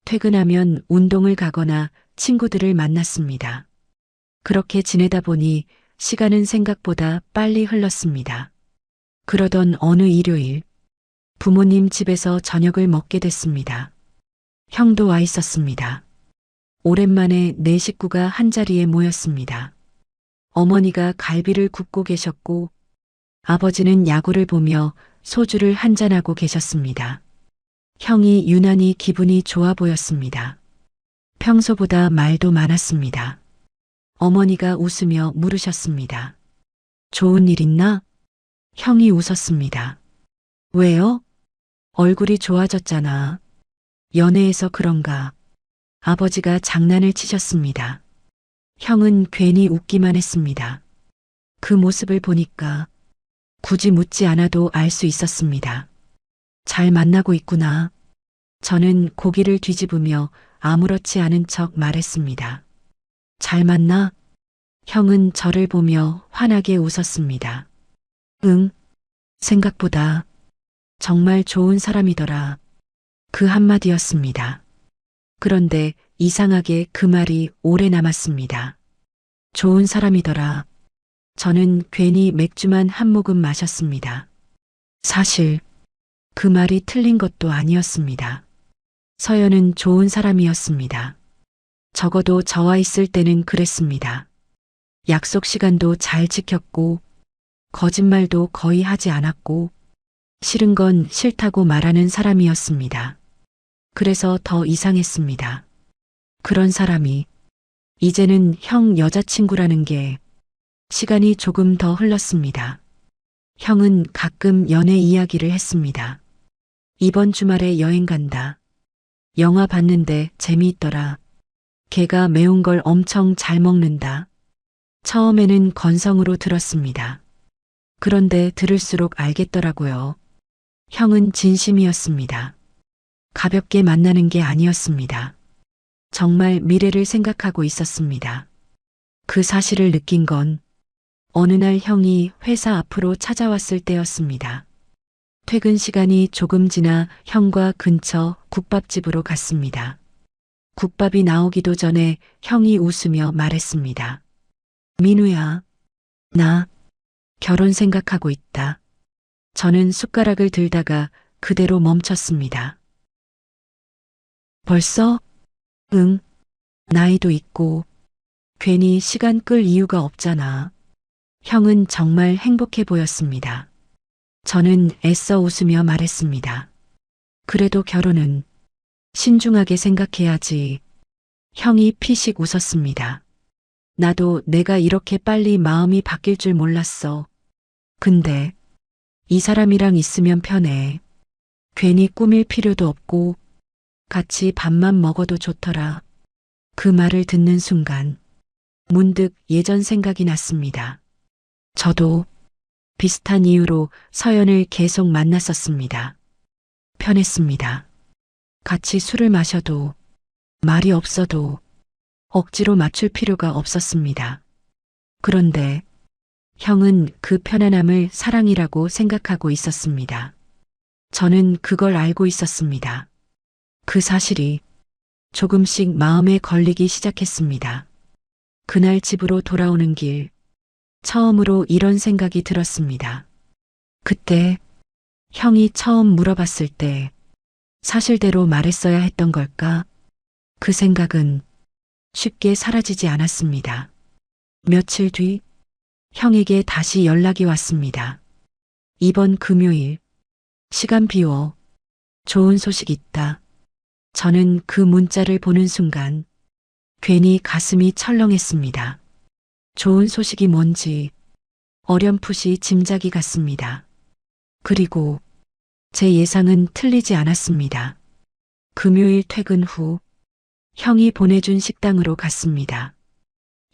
퇴근하면 운동을 가거나 친구들을 만났습니다. 그렇게 지내다 보니 시간은 생각보다 빨리 흘렀습니다. 그러던 어느 일요일, 부모님 집에서 저녁을 먹게 됐습니다. 형도 와 있었습니다. 오랜만에 네 식구가 한자리에 모였습니다. 어머니가 갈비를 굽고 계셨고, 아버지는 야구를 보며 소주를 한잔하고 계셨습니다. 형이 유난히 기분이 좋아 보였습니다. 평소보다 말도 많았습니다. 어머니가 웃으며 물으셨습니다. 좋은 일 있나? 형이 웃었습니다. 왜요? 얼굴이 좋아졌잖아. 연애해서 그런가? 아버지가 장난을 치셨습니다. 형은 괜히 웃기만 했습니다. 그 모습을 보니까 굳이 묻지 않아도 알 수 있었습니다. 잘 만나고 있구나. 저는 고개를 뒤집으며 아무렇지 않은 척 말했습니다. 잘 만나? 형은 저를 보며 환하게 웃었습니다. 응, 생각보다 정말 좋은 사람이더라. 그 한마디였습니다. 그런데 이상하게 그 말이 오래 남았습니다. 좋은 사람이더라. 저는 괜히 맥주만 한 모금 마셨습니다. 사실 그 말이 틀린 것도 아니었습니다. 서연은 좋은 사람이었습니다. 적어도 저와 있을 때는 그랬습니다. 약속 시간도 잘 지켰고, 거짓말도 거의 하지 않았고, 싫은 건 싫다고 말하는 사람이었습니다. 그래서 더 이상했습니다. 그런 사람이 이제는 형 여자친구라는 게. 시간이 조금 더 흘렀습니다. 형은 가끔 연애 이야기를 했습니다. 이번 주말에 여행 간다. 영화 봤는데 재미있더라. 걔가 매운 걸 엄청 잘 먹는다. 처음에는 건성으로 들었습니다. 그런데 들을수록 알겠더라고요. 형은 진심이었습니다. 가볍게 만나는 게 아니었습니다. 정말 미래를 생각하고 있었습니다. 그 사실을 느낀 건 어느 날 형이 회사 앞으로 찾아왔을 때였습니다. 퇴근 시간이 조금 지나 형과 근처 국밥집으로 갔습니다. 국밥이 나오기도 전에 형이 웃으며 말했습니다. 민우야, 나 결혼 생각하고 있다. 저는 숟가락을 들다가 그대로 멈췄습니다. 벌써? 응, 나이도 있고 괜히 시간 끌 이유가 없잖아. 형은 정말 행복해 보였습니다. 저는 애써 웃으며 말했습니다. 그래도 결혼은 신중하게 생각해야지. 형이 피식 웃었습니다. 나도 내가 이렇게 빨리 마음이 바뀔 줄 몰랐어. 근데 이 사람이랑 있으면 편해. 괜히 꾸밀 필요도 없고 같이 밥만 먹어도 좋더라. 그 말을 듣는 순간 문득 예전 생각이 났습니다. 저도 비슷한 이유로 서연을 계속 만났었습니다. 편했습니다. 같이 술을 마셔도 말이 없어도 억지로 맞출 필요가 없었습니다. 그런데 형은 그 편안함을 사랑이라고 생각하고 있었습니다. 저는 그걸 알고 있었습니다. 그 사실이 조금씩 마음에 걸리기 시작했습니다. 그날 집으로 돌아오는 길, 처음으로 이런 생각이 들었습니다. 그때 형이 처음 물어봤을 때 사실대로 말했어야 했던 걸까? 그 생각은 쉽게 사라지지 않았습니다. 며칠 뒤 형에게 다시 연락이 왔습니다. 이번 금요일 시간 비워. 좋은 소식 있다. 저는 그 문자를 보는 순간 괜히 가슴이 철렁했습니다. 좋은 소식이 뭔지 어렴풋이 짐작이 갔습니다. 그리고 제 예상은 틀리지 않았습니다. 금요일 퇴근 후 형이 보내준 식당으로 갔습니다.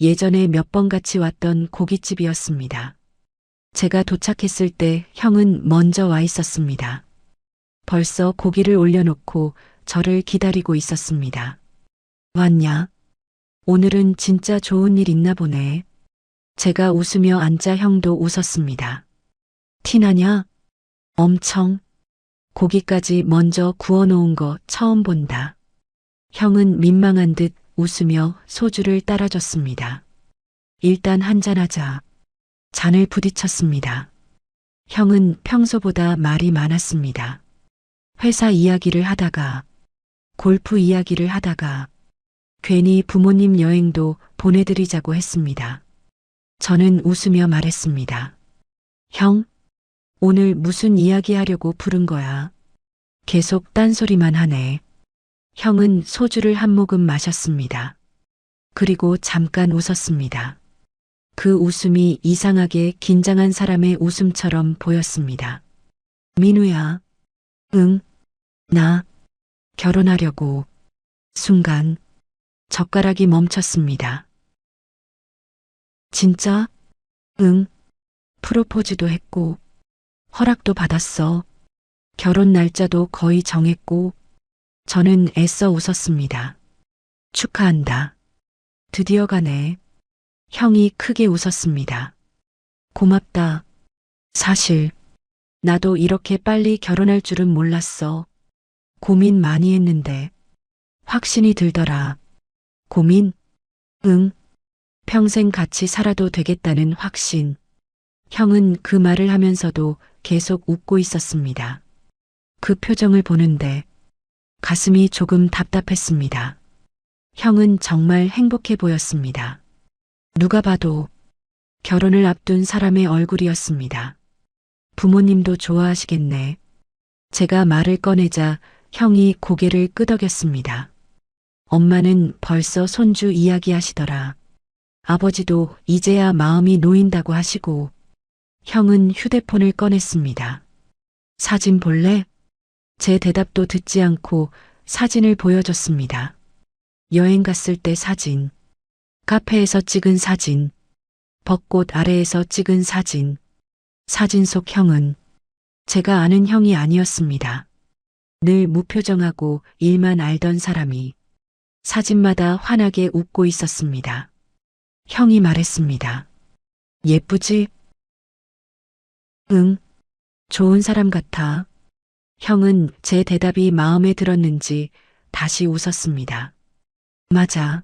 예전에 몇 번 같이 왔던 고깃집이었습니다. 제가 도착했을 때 형은 먼저 와 있었습니다. 벌써 고기를 올려놓고 저를 기다리고 있었습니다. 왔냐? 오늘은 진짜 좋은 일 있나 보네. 제가 웃으며 앉자 형도 웃었습니다. 티나냐? 엄청. 고기까지 먼저 구워놓은 거 처음 본다. 형은 민망한 듯 웃으며 소주를 따라줬습니다. 일단 한잔하자. 잔을 부딪혔습니다. 형은 평소보다 말이 많았습니다. 회사 이야기를 하다가, 골프 이야기를 하다가, 괜히 부모님 여행도 보내드리자고 했습니다. 저는 웃으며 말했습니다. 형, 오늘 무슨 이야기 하려고 부른 거야? 계속 딴소리만 하네. 형은 소주를 한 모금 마셨습니다. 그리고 잠깐 웃었습니다. 그 웃음이 이상하게 긴장한 사람의 웃음처럼 보였습니다. 민우야. 응, 나 결혼하려고. 순간 젓가락이 멈췄습니다. 진짜? 응, 프로포즈도 했고 허락도 받았어. 결혼 날짜도 거의 정했고. 저는 애써 웃었습니다. 축하한다. 드디어 가네. 형이 크게 웃었습니다. 고맙다. 사실 나도 이렇게 빨리 결혼할 줄은 몰랐어. 고민 많이 했는데 확신이 들더라. 고민? 응. 평생 같이 살아도 되겠다는 확신. 형은 그 말을 하면서도 계속 웃고 있었습니다. 그 표정을 보는데 가슴이 조금 답답했습니다. 형은 정말 행복해 보였습니다. 누가 봐도 결혼을 앞둔 사람의 얼굴이었습니다. 부모님도 좋아하시겠네. 제가 말을 꺼내자 형이 고개를 끄덕였습니다. 엄마는 벌써 손주 이야기하시더라. 아버지도 이제야 마음이 놓인다고 하시고. 형은 휴대폰을 꺼냈습니다. 사진 볼래? 제 대답도 듣지 않고 사진을 보여줬습니다. 여행 갔을 때 사진, 카페에서 찍은 사진, 벚꽃 아래에서 찍은 사진. 사진 속 형은 제가 아는 형이 아니었습니다. 늘 무표정하고 일만 알던 사람이 사진마다 환하게 웃고 있었습니다. 형이 말했습니다. 예쁘지? 응, 좋은 사람 같아. 형은 제 대답이 마음에 들었는지 다시 웃었습니다. 맞아.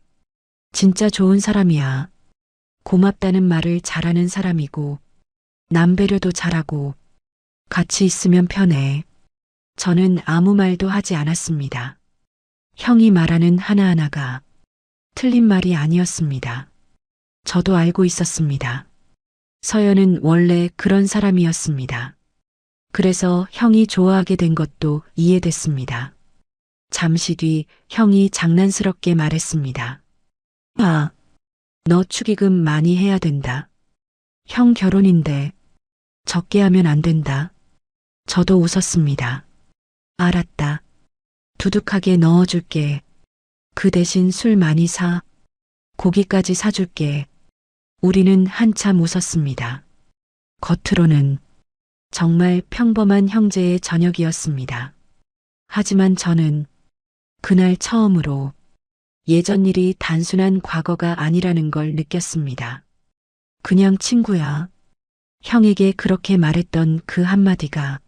진짜 좋은 사람이야. 고맙다는 말을 잘하는 사람이고, 남 배려도 잘하고, 같이 있으면 편해. 저는 아무 말도 하지 않았습니다. 형이 말하는 하나하나가 틀린 말이 아니었습니다. 저도 알고 있었습니다. 서연은 원래 그런 사람이었습니다. 그래서 형이 좋아하게 된 것도 이해됐습니다. 잠시 뒤 형이 장난스럽게 말했습니다. 아, 너 축의금 많이 해야 된다. 형 결혼인데 적게 하면 안 된다. 저도 웃었습니다. 알았다. 두둑하게 넣어줄게. 그 대신 술 많이 사. 고기까지 사줄게. 우리는 한참 웃었습니다. 겉으로는 정말 평범한 형제의 저녁이었습니다. 하지만 저는 그날 처음으로 예전 일이 단순한 과거가 아니라는 걸 느꼈습니다. 그냥 친구야. 형에게 그렇게 말했던 그 한마디가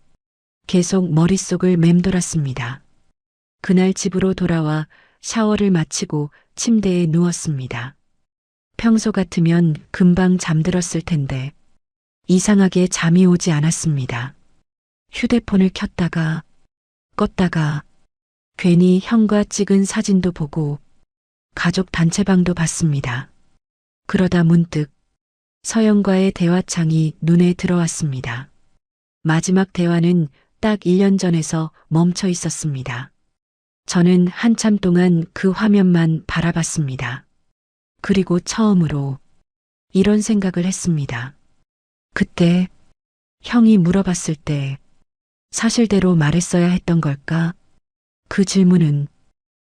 계속 머릿속을 맴돌았습니다. 그날 집으로 돌아와 샤워를 마치고 침대에 누웠습니다. 평소 같으면 금방 잠들었을 텐데 이상하게 잠이 오지 않았습니다. 휴대폰을 켰다가 껐다가 괜히 형과 찍은 사진도 보고 가족 단체방도 봤습니다. 그러다 문득 서영과의 대화창이 눈에 들어왔습니다. 마지막 대화는 딱 1년 전에서 멈춰 있었습니다. 저는 한참 동안 그 화면만 바라봤습니다. 그리고 처음으로 이런 생각을 했습니다. 그때 형이 물어봤을 때 사실대로 말했어야 했던 걸까? 그 질문은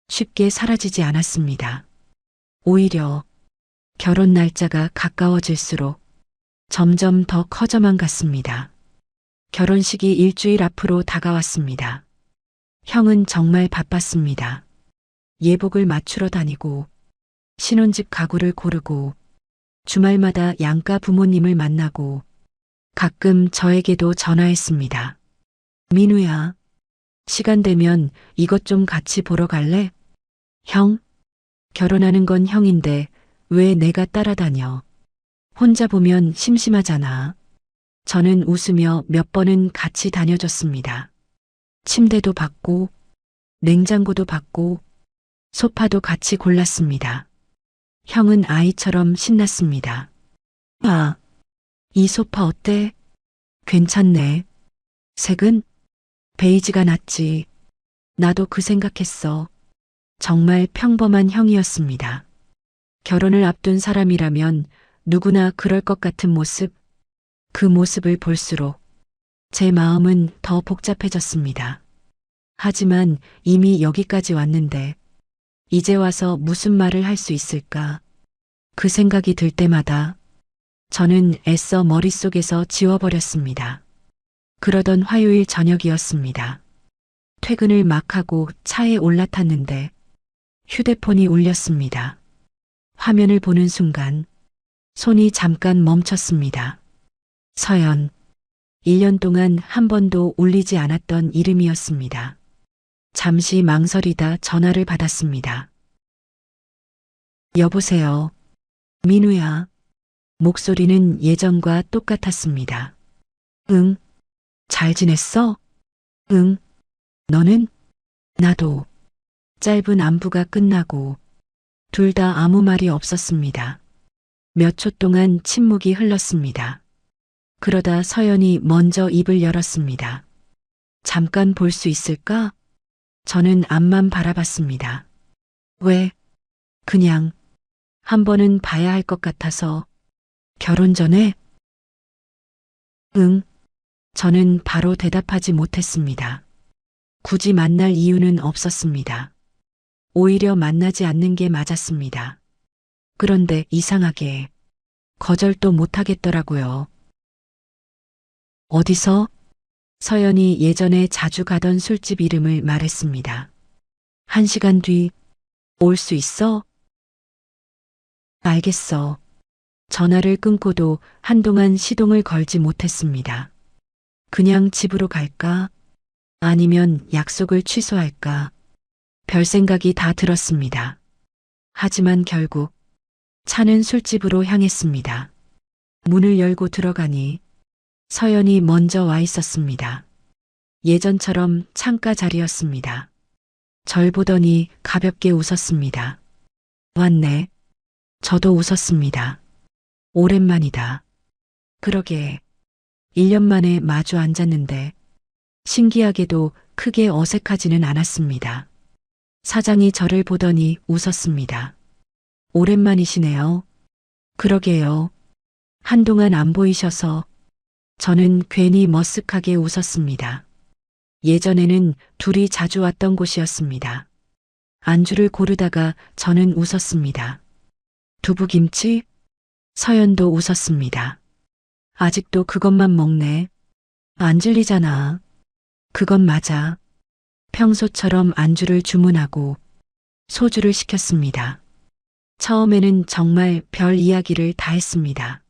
쉽게 사라지지 않았습니다. 오히려 결혼 날짜가 가까워질수록 점점 더 커져만 갔습니다. 결혼식이 일주일 앞으로 다가왔습니다. 형은 정말 바빴습니다. 예복을 맞추러 다니고 신혼집 가구를 고르고 주말마다 양가 부모님을 만나고 가끔 저에게도 전화했습니다. 민우야, 시간 되면 이것 좀 같이 보러 갈래? 형? 결혼하는 건 형인데 왜 내가 따라다녀? 혼자 보면 심심하잖아. 저는 웃으며 몇 번은 같이 다녀줬습니다. 침대도 봤고, 냉장고도 봤고, 소파도 같이 골랐습니다. 형은 아이처럼 신났습니다. 아, 이 소파 어때? 괜찮네. 색은? 베이지가 낫지. 나도 그 생각했어. 정말 평범한 형이었습니다. 결혼을 앞둔 사람이라면 누구나 그럴 것 같은 모습, 그 모습을 볼수록 제 마음은 더 복잡해졌습니다. 하지만 이미 여기까지 왔는데 이제 와서 무슨 말을 할 수 있을까? 그 생각이 들 때마다 저는 애써 머릿속에서 지워버렸습니다. 그러던 화요일 저녁이었습니다. 퇴근을 막 하고 차에 올라탔는데 휴대폰이 울렸습니다. 화면을 보는 순간 손이 잠깐 멈췄습니다. 서연. 1년 동안 한 번도 울리지 않았던 이름이었습니다. 잠시 망설이다 전화를 받았습니다. 여보세요. 민우야. 목소리는 예전과 똑같았습니다. 응. 잘 지냈어? 응. 너는? 나도. 짧은 안부가 끝나고 둘 다 아무 말이 없었습니다. 몇 초 동안 침묵이 흘렀습니다. 그러다 서연이 먼저 입을 열었습니다. 잠깐 볼 수 있을까? 저는 앞만 바라봤습니다. 왜? 그냥 한 번은 봐야 할 것 같아서. 결혼 전에? 응. 저는 바로 대답하지 못했습니다. 굳이 만날 이유는 없었습니다. 오히려 만나지 않는 게 맞았습니다. 그런데 이상하게 거절도 못하겠더라고요. 어디서? 서연이 예전에 자주 가던 술집 이름을 말했습니다. 1시간 뒤 올 수 있어? 알겠어. 전화를 끊고도 한동안 시동을 걸지 못했습니다. 그냥 집으로 갈까? 아니면 약속을 취소할까? 별 생각이 다 들었습니다. 하지만 결국 차는 술집으로 향했습니다. 문을 열고 들어가니 서연이 먼저 와 있었습니다. 예전처럼 창가 자리였습니다. 절 보더니 가볍게 웃었습니다. 왔네. 저도 웃었습니다. 오랜만이다. 그러게 1년 만에 마주 앉았는데 신기하게도 크게 어색하지는 않았습니다. 사장이 저를 보더니 웃었습니다. 오랜만이시네요. 그러게요. 한동안 안 보이셔서 저는 괜히 머쓱하게 웃었습니다. 예전에는 둘이 자주 왔던 곳이었습니다. 안주를 고르다가 저는 웃었습니다. 두부김치? 서연도 웃었습니다. 아직도 그것만 먹네. 안 질리잖아. 그건 맞아. 평소처럼 안주를 주문하고 소주를 시켰습니다. 처음에는 정말 별 이야기를 다 했습니다.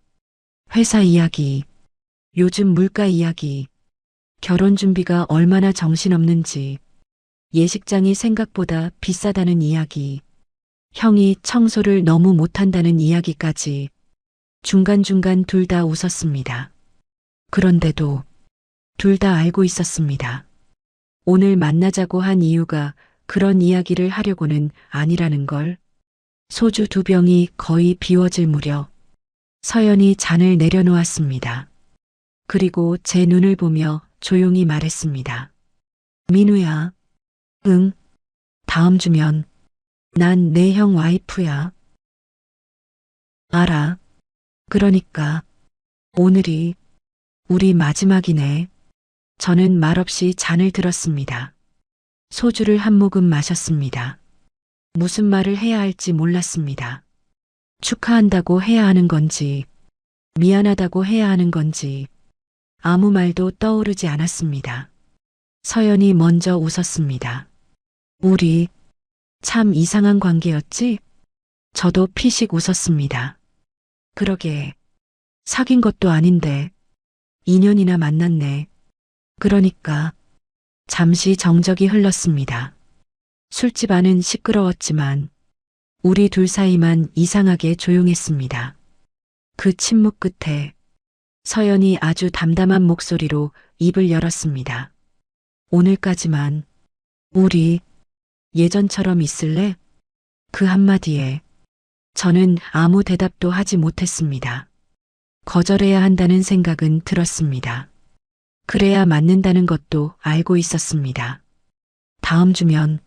회사 이야기, 요즘 물가 이야기, 결혼 준비가 얼마나 정신없는지, 예식장이 생각보다 비싸다는 이야기, 형이 청소를 너무 못한다는 이야기까지 중간중간 둘 다 웃었습니다. 그런데도 둘 다 알고 있었습니다. 오늘 만나자고 한 이유가 그런 이야기를 하려고는 아니라는 걸. 소주 2병이 거의 비워질 무렵 서연이 잔을 내려놓았습니다. 그리고 제 눈을 보며 조용히 말했습니다. 민우야. 응. 다음 주면 난 내 형 와이프야. 알아. 그러니까 오늘이 우리 마지막이네. 저는 말없이 잔을 들었습니다. 소주를 한 모금 마셨습니다. 무슨 말을 해야 할지 몰랐습니다. 축하한다고 해야 하는 건지, 미안하다고 해야 하는 건지, 아무 말도 떠오르지 않았습니다. 서연이 먼저 웃었습니다. 우리 참 이상한 관계였지? 저도 피식 웃었습니다. 그러게, 사귄 것도 아닌데 2년이나 만났네. 그러니까 잠시 정적이 흘렀습니다. 술집 안은 시끄러웠지만 우리 둘 사이만 이상하게 조용했습니다. 그 침묵 끝에 서연이 아주 담담한 목소리로 입을 열었습니다. 오늘까지만 우리 예전처럼 있을래? 그 한마디에 저는 아무 대답도 하지 못했습니다. 거절해야 한다는 생각은 들었습니다. 그래야 맞는다는 것도 알고 있었습니다. 다음 주면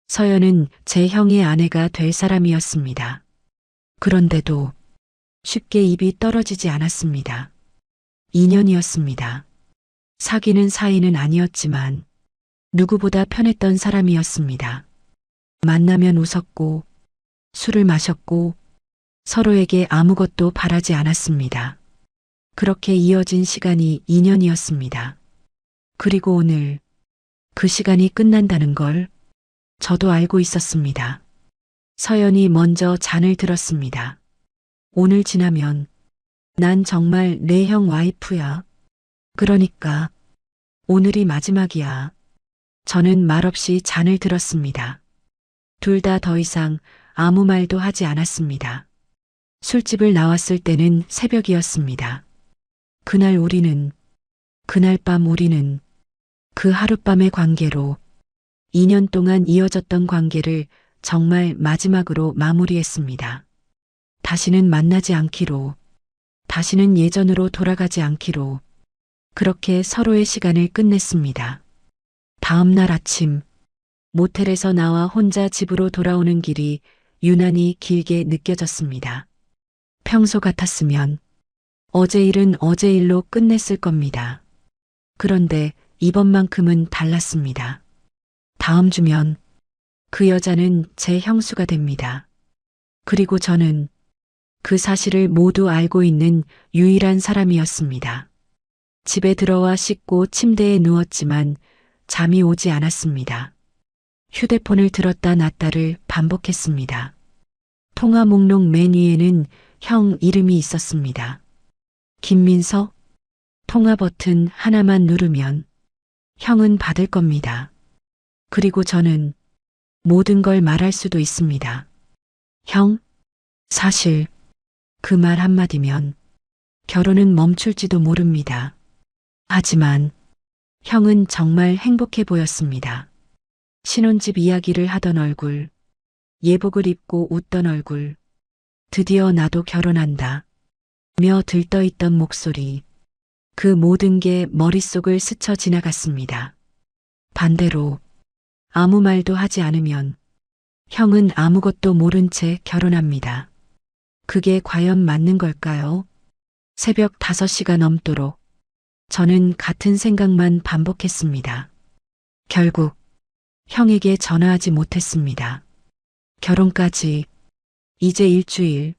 서연은 제 형의 아내가 될 사람이었습니다. 그런데도 쉽게 입이 떨어지지 않았습니다. 2년이었습니다. 사귀는 사이는 아니었지만 누구보다 편했던 사람이었습니다. 만나면 웃었고 술을 마셨고 서로에게 아무것도 바라지 않았습니다. 그렇게 이어진 시간이 2년이었습니다. 그리고 오늘 그 시간이 끝난다는 걸 저도 알고 있었습니다. 서연이 먼저 잔을 들었습니다. 오늘 지나면 난 정말 내 형 와이프야. 그러니까 오늘이 마지막이야. 저는 말없이 잔을 들었습니다. 둘 다 더 이상 아무 말도 하지 않았습니다. 술집을 나왔을 때는 새벽이었습니다. 그날 밤 우리는 그 하룻밤의 관계로 2년 동안 이어졌던 관계를 정말 마지막으로 마무리했습니다. 다시는 만나지 않기로, 다시는 예전으로 돌아가지 않기로, 그렇게 서로의 시간을 끝냈습니다. 다음 날 아침, 모텔에서 나와 혼자 집으로 돌아오는 길이 유난히 길게 느껴졌습니다. 평소 같았으면 어제 일은 어제 일로 끝냈을 겁니다. 그런데 이번만큼은 달랐습니다. 다음 주면 그 여자는 제 형수가 됩니다. 그리고 저는 그 사실을 모두 알고 있는 유일한 사람이었습니다. 집에 들어와 씻고 침대에 누웠지만 잠이 오지 않았습니다. 휴대폰을 들었다 놨다를 반복했습니다. 통화 목록 맨 위에는 형 이름이 있었습니다. 김민석? 통화 버튼 하나만 누르면 형은 받을 겁니다. 그리고 저는 모든 걸 말할 수도 있습니다. 형, 사실 그 말 한마디면 결혼은 멈출지도 모릅니다. 하지만 형은 정말 행복해 보였습니다. 신혼집 이야기를 하던 얼굴, 예복을 입고 웃던 얼굴, 드디어 나도 결혼한다 며 들떠있던 목소리, 그 모든 게 머릿속을 스쳐 지나갔습니다. 반대로 아무 말도 하지 않으면 형은 아무것도 모른 채 결혼합니다. 그게 과연 맞는 걸까요? 새벽 5시가 넘도록 저는 같은 생각만 반복했습니다. 결국 형에게 전화하지 못했습니다. 결혼까지 이제 일주일.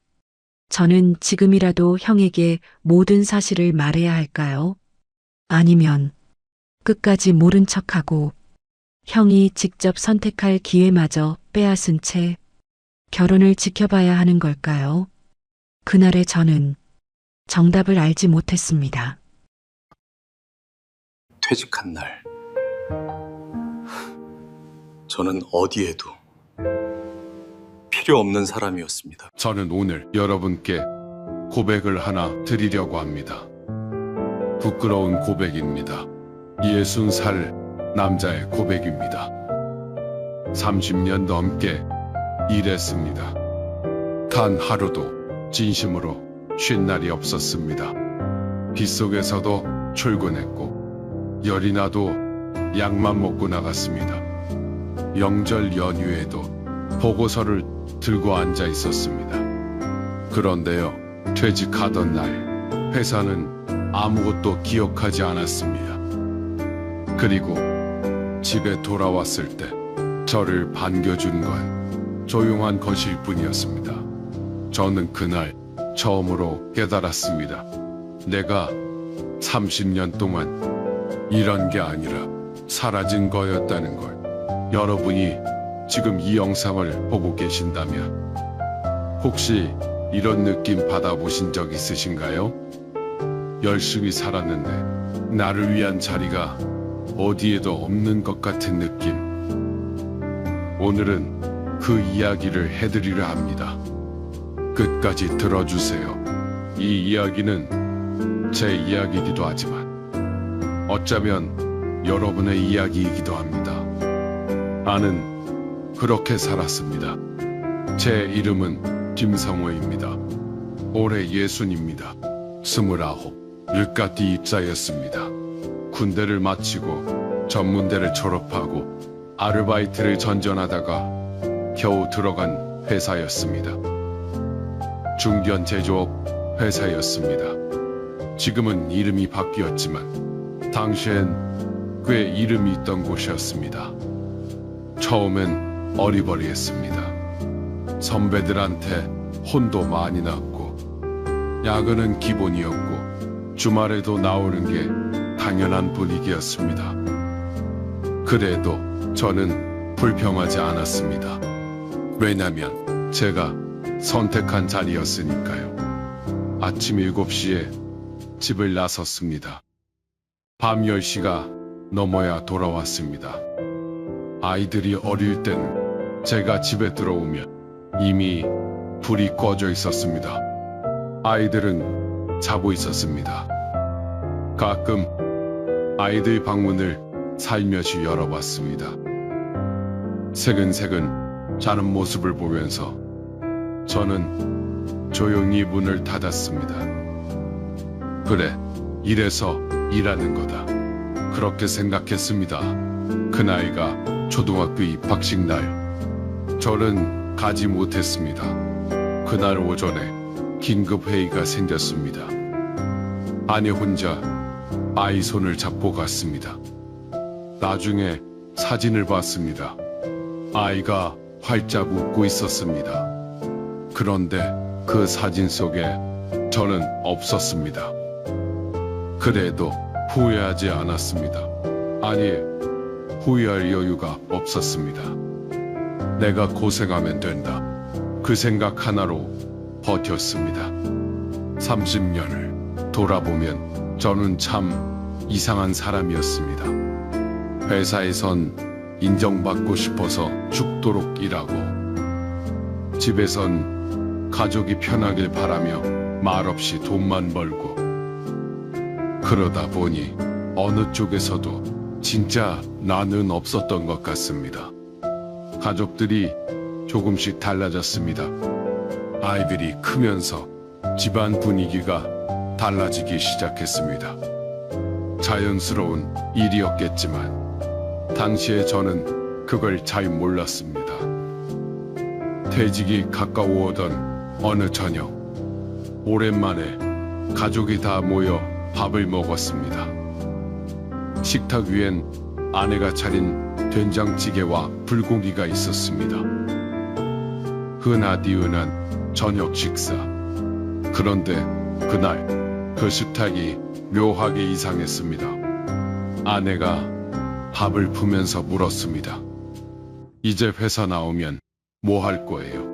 저는 지금이라도 형에게 모든 사실을 말해야 할까요? 아니면 끝까지 모른 척하고 형이 직접 선택할 기회마저 빼앗은 채 결혼을 지켜봐야 하는 걸까요? 그날의 저는 정답을 알지 못했습니다. 퇴직한 날, 저는 어디에도 필요 없는 사람이었습니다. 저는 오늘 여러분께 고백을 하나 드리려고 합니다. 부끄러운 고백입니다. 60살 남자의 고백입니다. 30년 넘게 일했습니다. 단 하루도 진심으로 쉰 날이 없었습니다. 빗속에서도 출근했고 열이 나도 약만 먹고 나갔습니다. 명절 연휴에도 보고서를 들고 앉아 있었습니다. 그런데요, 퇴직하던 날 회사는 아무것도 기억하지 않았습니다. 그리고 집에 돌아왔을 때 저를 반겨준 건 조용한 것일 뿐이었습니다. 저는 그날 처음으로 깨달았습니다. 내가 30년 동안 이런 게 아니라 사라진 거였다는 걸. 여러분이 지금 이 영상을 보고 계신다면 혹시 이런 느낌 받아보신 적 있으신가요? 열심히 살았는데 나를 위한 자리가 어디에도 없는 것 같은 느낌. 오늘은 그 이야기를 해드리려 합니다. 끝까지 들어주세요. 이 이야기는 제 이야기이기도 하지만 어쩌면 여러분의 이야기이기도 합니다. 나는 그렇게 살았습니다. 제 이름은 김성호입니다. 올해 60입니다. 29, 일가띠 입사였습니다. 군대를 마치고 전문대를 졸업하고 아르바이트를 전전하다가 겨우 들어간 회사였습니다. 중견 제조업 회사였습니다. 지금은 이름이 바뀌었지만 당시엔 꽤 이름이 있던 곳이었습니다. 처음엔 어리버리했습니다. 선배들한테 혼도 많이 났고 야근은 기본이었고 주말에도 나오는 게 당연한 분위기였습니다. 그래도 저는 불평하지 않았습니다. 왜냐면 제가 선택한 자리였으니까요. 아침 7시에 집을 나섰습니다. 밤 10시가 넘어야 돌아왔습니다. 아이들이 어릴 때는 제가 집에 들어오면 이미 불이 꺼져 있었습니다. 아이들은 자고 있었습니다. 가끔 아이들 방문을 살며시 열어봤습니다. 새근새근 자는 모습을 보면서 저는 조용히 문을 닫았습니다. 그래, 이래서 일하는 거다. 그렇게 생각했습니다. 그 나이가 초등학교 입학식 날. 저는 가지 못했습니다. 그날 오전에 긴급 회의가 생겼습니다. 아내 혼자 아이 손을 잡고 갔습니다. 나중에 사진을 봤습니다. 아이가 활짝 웃고 있었습니다. 그런데 그 사진 속에 저는 없었습니다. 그래도 후회하지 않았습니다. 아니, 후회할 여유가 없었습니다. 내가 고생하면 된다. 그 생각 하나로 버텼습니다. 30년을 돌아보면 저는 참 이상한 사람이었습니다. 회사에선 인정받고 싶어서 죽도록 일하고, 집에선 가족이 편하길 바라며 말없이 돈만 벌고, 그러다 보니 어느 쪽에서도 진짜 나는 없었던 것 같습니다. 가족들이 조금씩 달라졌습니다. 아이들이 크면서 집안 분위기가 달라지기 시작했습니다. 자연스러운 일이었겠지만 당시에 저는 그걸 잘 몰랐습니다. 퇴직이 가까워오던 어느 저녁, 오랜만에 가족이 다 모여 밥을 먹었습니다. 식탁 위엔 아내가 차린 된장찌개와 불고기가 있었습니다. 흔하디흔한 저녁 식사. 그런데 그날 그 식탁이 묘하게 이상했습니다. 아내가 밥을 푸면서 물었습니다. 이제 회사 나오면 뭐 할 거예요?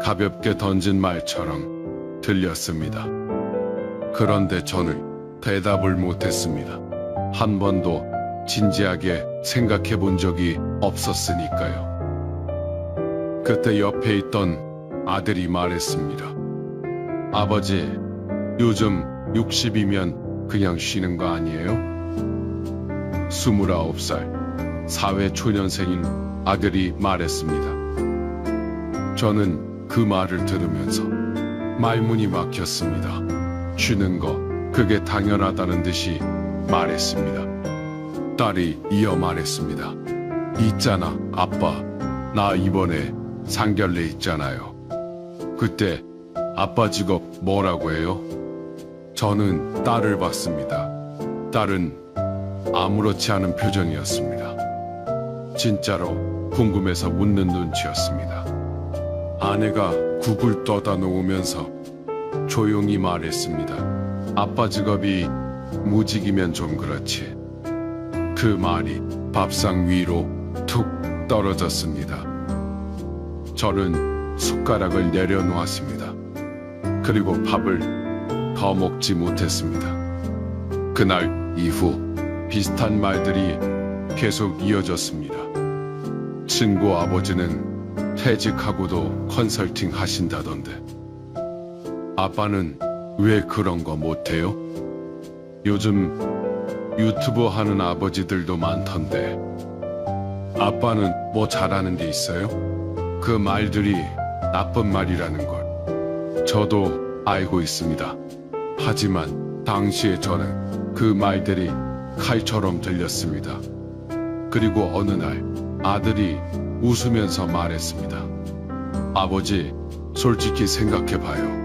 가볍게 던진 말처럼 들렸습니다. 그런데 저는 대답을 못했습니다. 한 번도 진지하게 생각해 본 적이 없었으니까요. 그때 옆에 있던 아들이 말했습니다. 아버지, 요즘 60이면 그냥 쉬는 거 아니에요? 29살 사회초년생인 아들이 말했습니다. 저는 그 말을 들으면서 말문이 막혔습니다. 쉬는 거 그게 당연하다는 듯이 말했습니다. 딸이 이어 말했습니다. 있잖아, 아빠. 나 이번에 상견례 있잖아요. 그때 아빠 직업 뭐라고 해요? 저는 딸을 봤습니다. 딸은 아무렇지 않은 표정이었습니다. 진짜로 궁금해서 묻는 눈치였습니다. 아내가 국을 떠다 놓으면서 조용히 말했습니다. 아빠 직업이 무직이면 좀 그렇지. 그 말이 밥상 위로 툭 떨어졌습니다. 저는 숟가락을 내려놓았습니다. 그리고 밥을 더 먹지 못했습니다. 그날 이후 비슷한 말들이 계속 이어졌습니다. 친구 아버지는 퇴직하고도 컨설팅 하신다던데. 아빠는 왜 그런 거 못해요? 요즘 유튜브 하는 아버지들도 많던데. 아빠는 뭐 잘하는 게 있어요? 그 말들이 나쁜 말이라는 걸 저도 알고 있습니다. 하지만 당시에 저는 그 말들이 칼처럼 들렸습니다. 그리고 어느 날 아들이 웃으면서 말했습니다. 아버지, 솔직히 생각해봐요.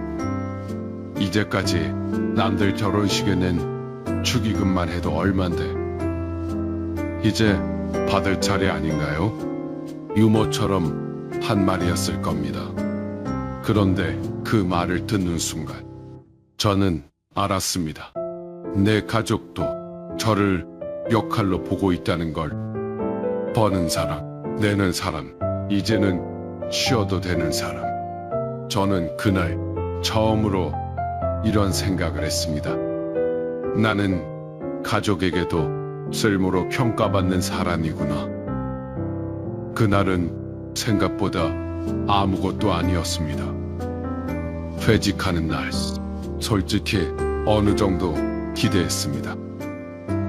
이제까지 남들 결혼식에 낸 축의금만 해도 얼만데 이제 받을 차례 아닌가요? 유머처럼 한 말이었을 겁니다. 그런데 그 말을 듣는 순간 저는 알았습니다. 내 가족도 저를 역할로 보고 있다는 걸. 버는 사람, 내는 사람, 이제는 쉬어도 되는 사람. 저는 그날 처음으로 이런 생각을 했습니다. 나는 가족에게도 쓸모로 평가받는 사람이구나. 그날은 생각보다 아무것도 아니었습니다. 퇴직하는 날, 솔직히 어느 정도 기대했습니다.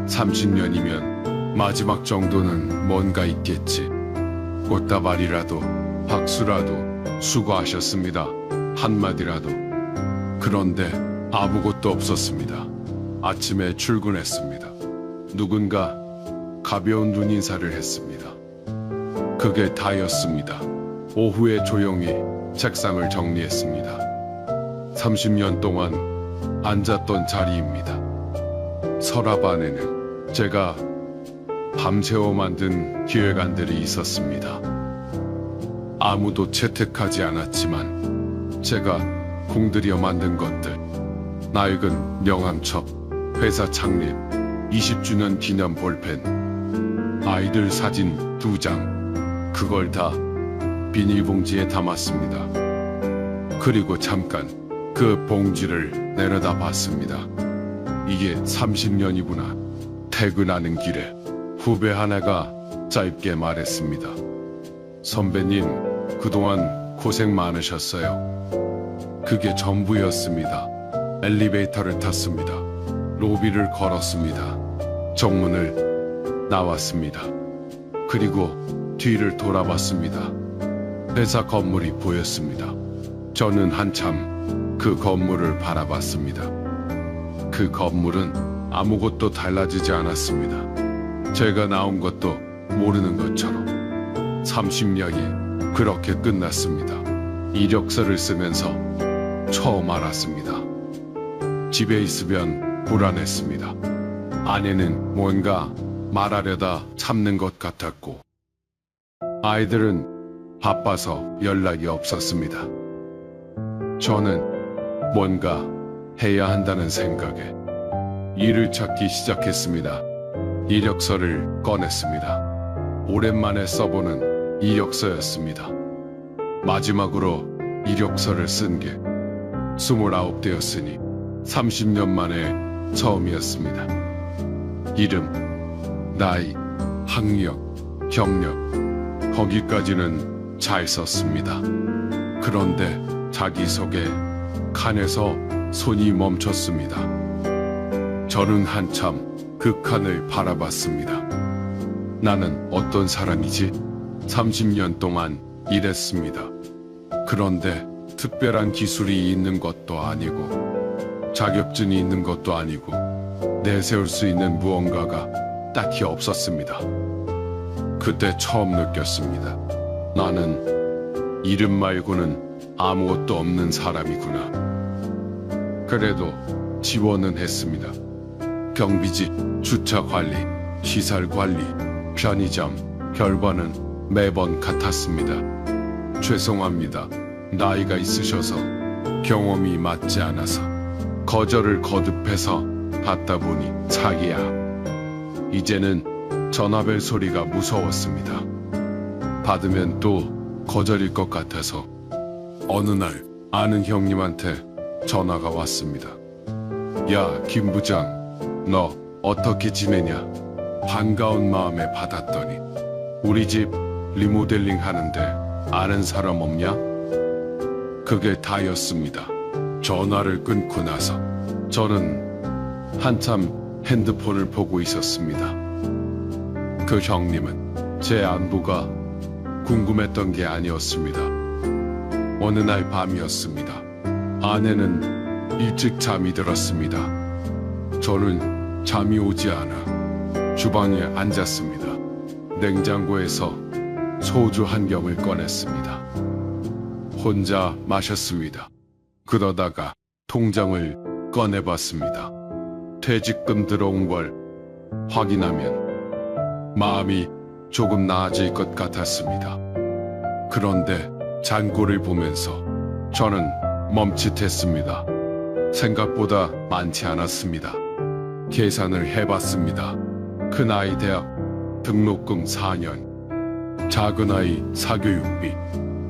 30년이면 마지막 정도는 뭔가 있겠지. 꽃다발이라도, 박수라도, 수고하셨습니다. 한마디라도. 그런데 아무것도 없었습니다. 아침에 출근했습니다. 누군가 가벼운 눈인사를 했습니다. 그게 다였습니다. 오후에 조용히 책상을 정리했습니다. 30년 동안 앉았던 자리입니다. 서랍 안에는 제가 밤새워 만든 기획안들이 있었습니다. 아무도 채택하지 않았지만 제가 공들여 만든 것들. 낡은 명함첩, 회사 창립, 20주년 기념 볼펜, 아이들 사진 2장, 그걸 다 비닐봉지에 담았습니다. 그리고 잠깐 그 봉지를 내려다 봤습니다. 이게 30년이구나. 퇴근하는 길에 후배 하나가 짧게 말했습니다. 선배님, 그동안 고생 많으셨어요. 그게 전부였습니다. 엘리베이터를 탔습니다. 로비를 걸었습니다. 정문을 나왔습니다. 그리고 뒤를 돌아봤습니다. 회사 건물이 보였습니다. 저는 한참 그 건물을 바라봤습니다. 그 건물은 아무것도 달라지지 않았습니다. 제가 나온 것도 모르는 것처럼 30년이 그렇게 끝났습니다. 이력서를 쓰면서 처음 알았습니다. 집에 있으면 불안했습니다. 아내는 뭔가 말하려다 참는 것 같았고, 아이들은 바빠서 연락이 없었습니다. 저는 뭔가 해야 한다는 생각에 일을 찾기 시작했습니다. 이력서를 꺼냈습니다. 오랜만에 써보는 이력서였습니다. 마지막으로 이력서를 쓴 게 29대였으니 30년 만에 처음이었습니다. 이름, 나이, 학력, 경력, 거기까지는 잘 썼습니다. 그런데 자기소개 칸에서 손이 멈췄습니다. 저는 한참 그 칸을 바라봤습니다. 나는 어떤 사람이지? 30년 동안 일했습니다. 그런데 특별한 기술이 있는 것도 아니고 자격증이 있는 것도 아니고 내세울 수 있는 무언가가 딱히 없었습니다. 그때 처음 느꼈습니다. 나는 이름 말고는 아무것도 없는 사람이구나. 그래도 지원은 했습니다. 경비직, 주차 관리, 시설 관리, 편의점, 결과는 매번 같았습니다. 죄송합니다. 나이가 있으셔서 경험이 맞지 않아서 거절을 거듭해서 받다 보니 자기야. 이제는 전화벨 소리가 무서웠습니다. 받으면 또 거절일 것 같아서 어느 날 아는 형님한테 전화가 왔습니다. 야, 김 부장, 너 어떻게 지내냐? 반가운 마음에 받았더니 우리 집 리모델링 하는데 아는 사람 없냐? 그게 다였습니다. 전화를 끊고 나서 저는 한참 핸드폰을 보고 있었습니다. 그 형님은 제 안부가 궁금했던 게 아니었습니다. 어느 날 밤이었습니다. 아내는 일찍 잠이 들었습니다. 저는 잠이 오지 않아 주방에 앉았습니다. 냉장고에서 소주 한 병을 꺼냈습니다. 혼자 마셨습니다. 그러다가 통장을 꺼내봤습니다. 퇴직금 들어온 걸 확인하면 마음이 조금 나아질 것 같았습니다. 그런데 잔고를 보면서 저는 멈칫했습니다. 생각보다 많지 않았습니다. 계산을 해봤습니다. 큰아이 대학 등록금 4년, 작은아이 사교육비,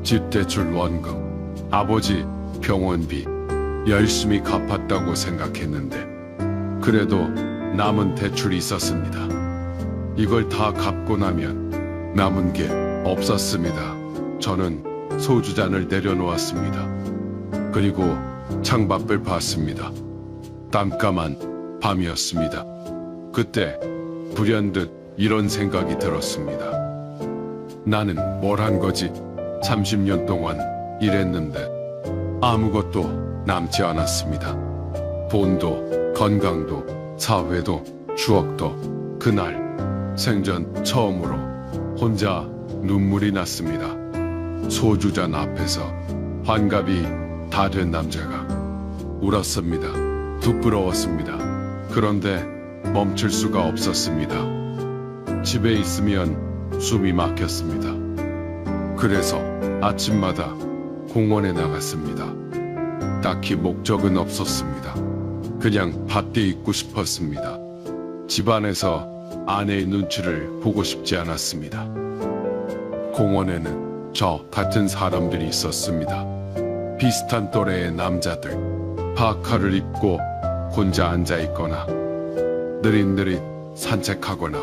집대출 원금, 아버지 병원비 열심히 갚았다고 생각했는데 그래도 남은 대출이 있었습니다. 이걸 다 갚고 나면 남은 게 없었습니다. 저는 소주잔을 내려놓았습니다. 그리고 창밖을 봤습니다. 깜깜한 밤이었습니다. 그때 불현듯 이런 생각이 들었습니다. 나는 뭘 한 거지? 30년 동안 일했는데 아무것도 남지 않았습니다. 돈도, 건강도, 사회도, 추억도. 그날 생전 처음으로 혼자 눈물이 났습니다. 소주잔 앞에서 환갑이 다 된 남자가 울었습니다. 부끄러웠습니다. 그런데 멈출 수가 없었습니다. 집에 있으면 숨이 막혔습니다. 그래서 아침마다 공원에 나갔습니다. 딱히 목적은 없었습니다. 그냥 밖에 있고 싶었습니다. 집안에서 아내의 눈치를 보고 싶지 않았습니다. 공원에는 저 같은 사람들이 있었습니다. 비슷한 또래의 남자들, 파카를 입고 혼자 앉아 있거나 느릿느릿 산책하거나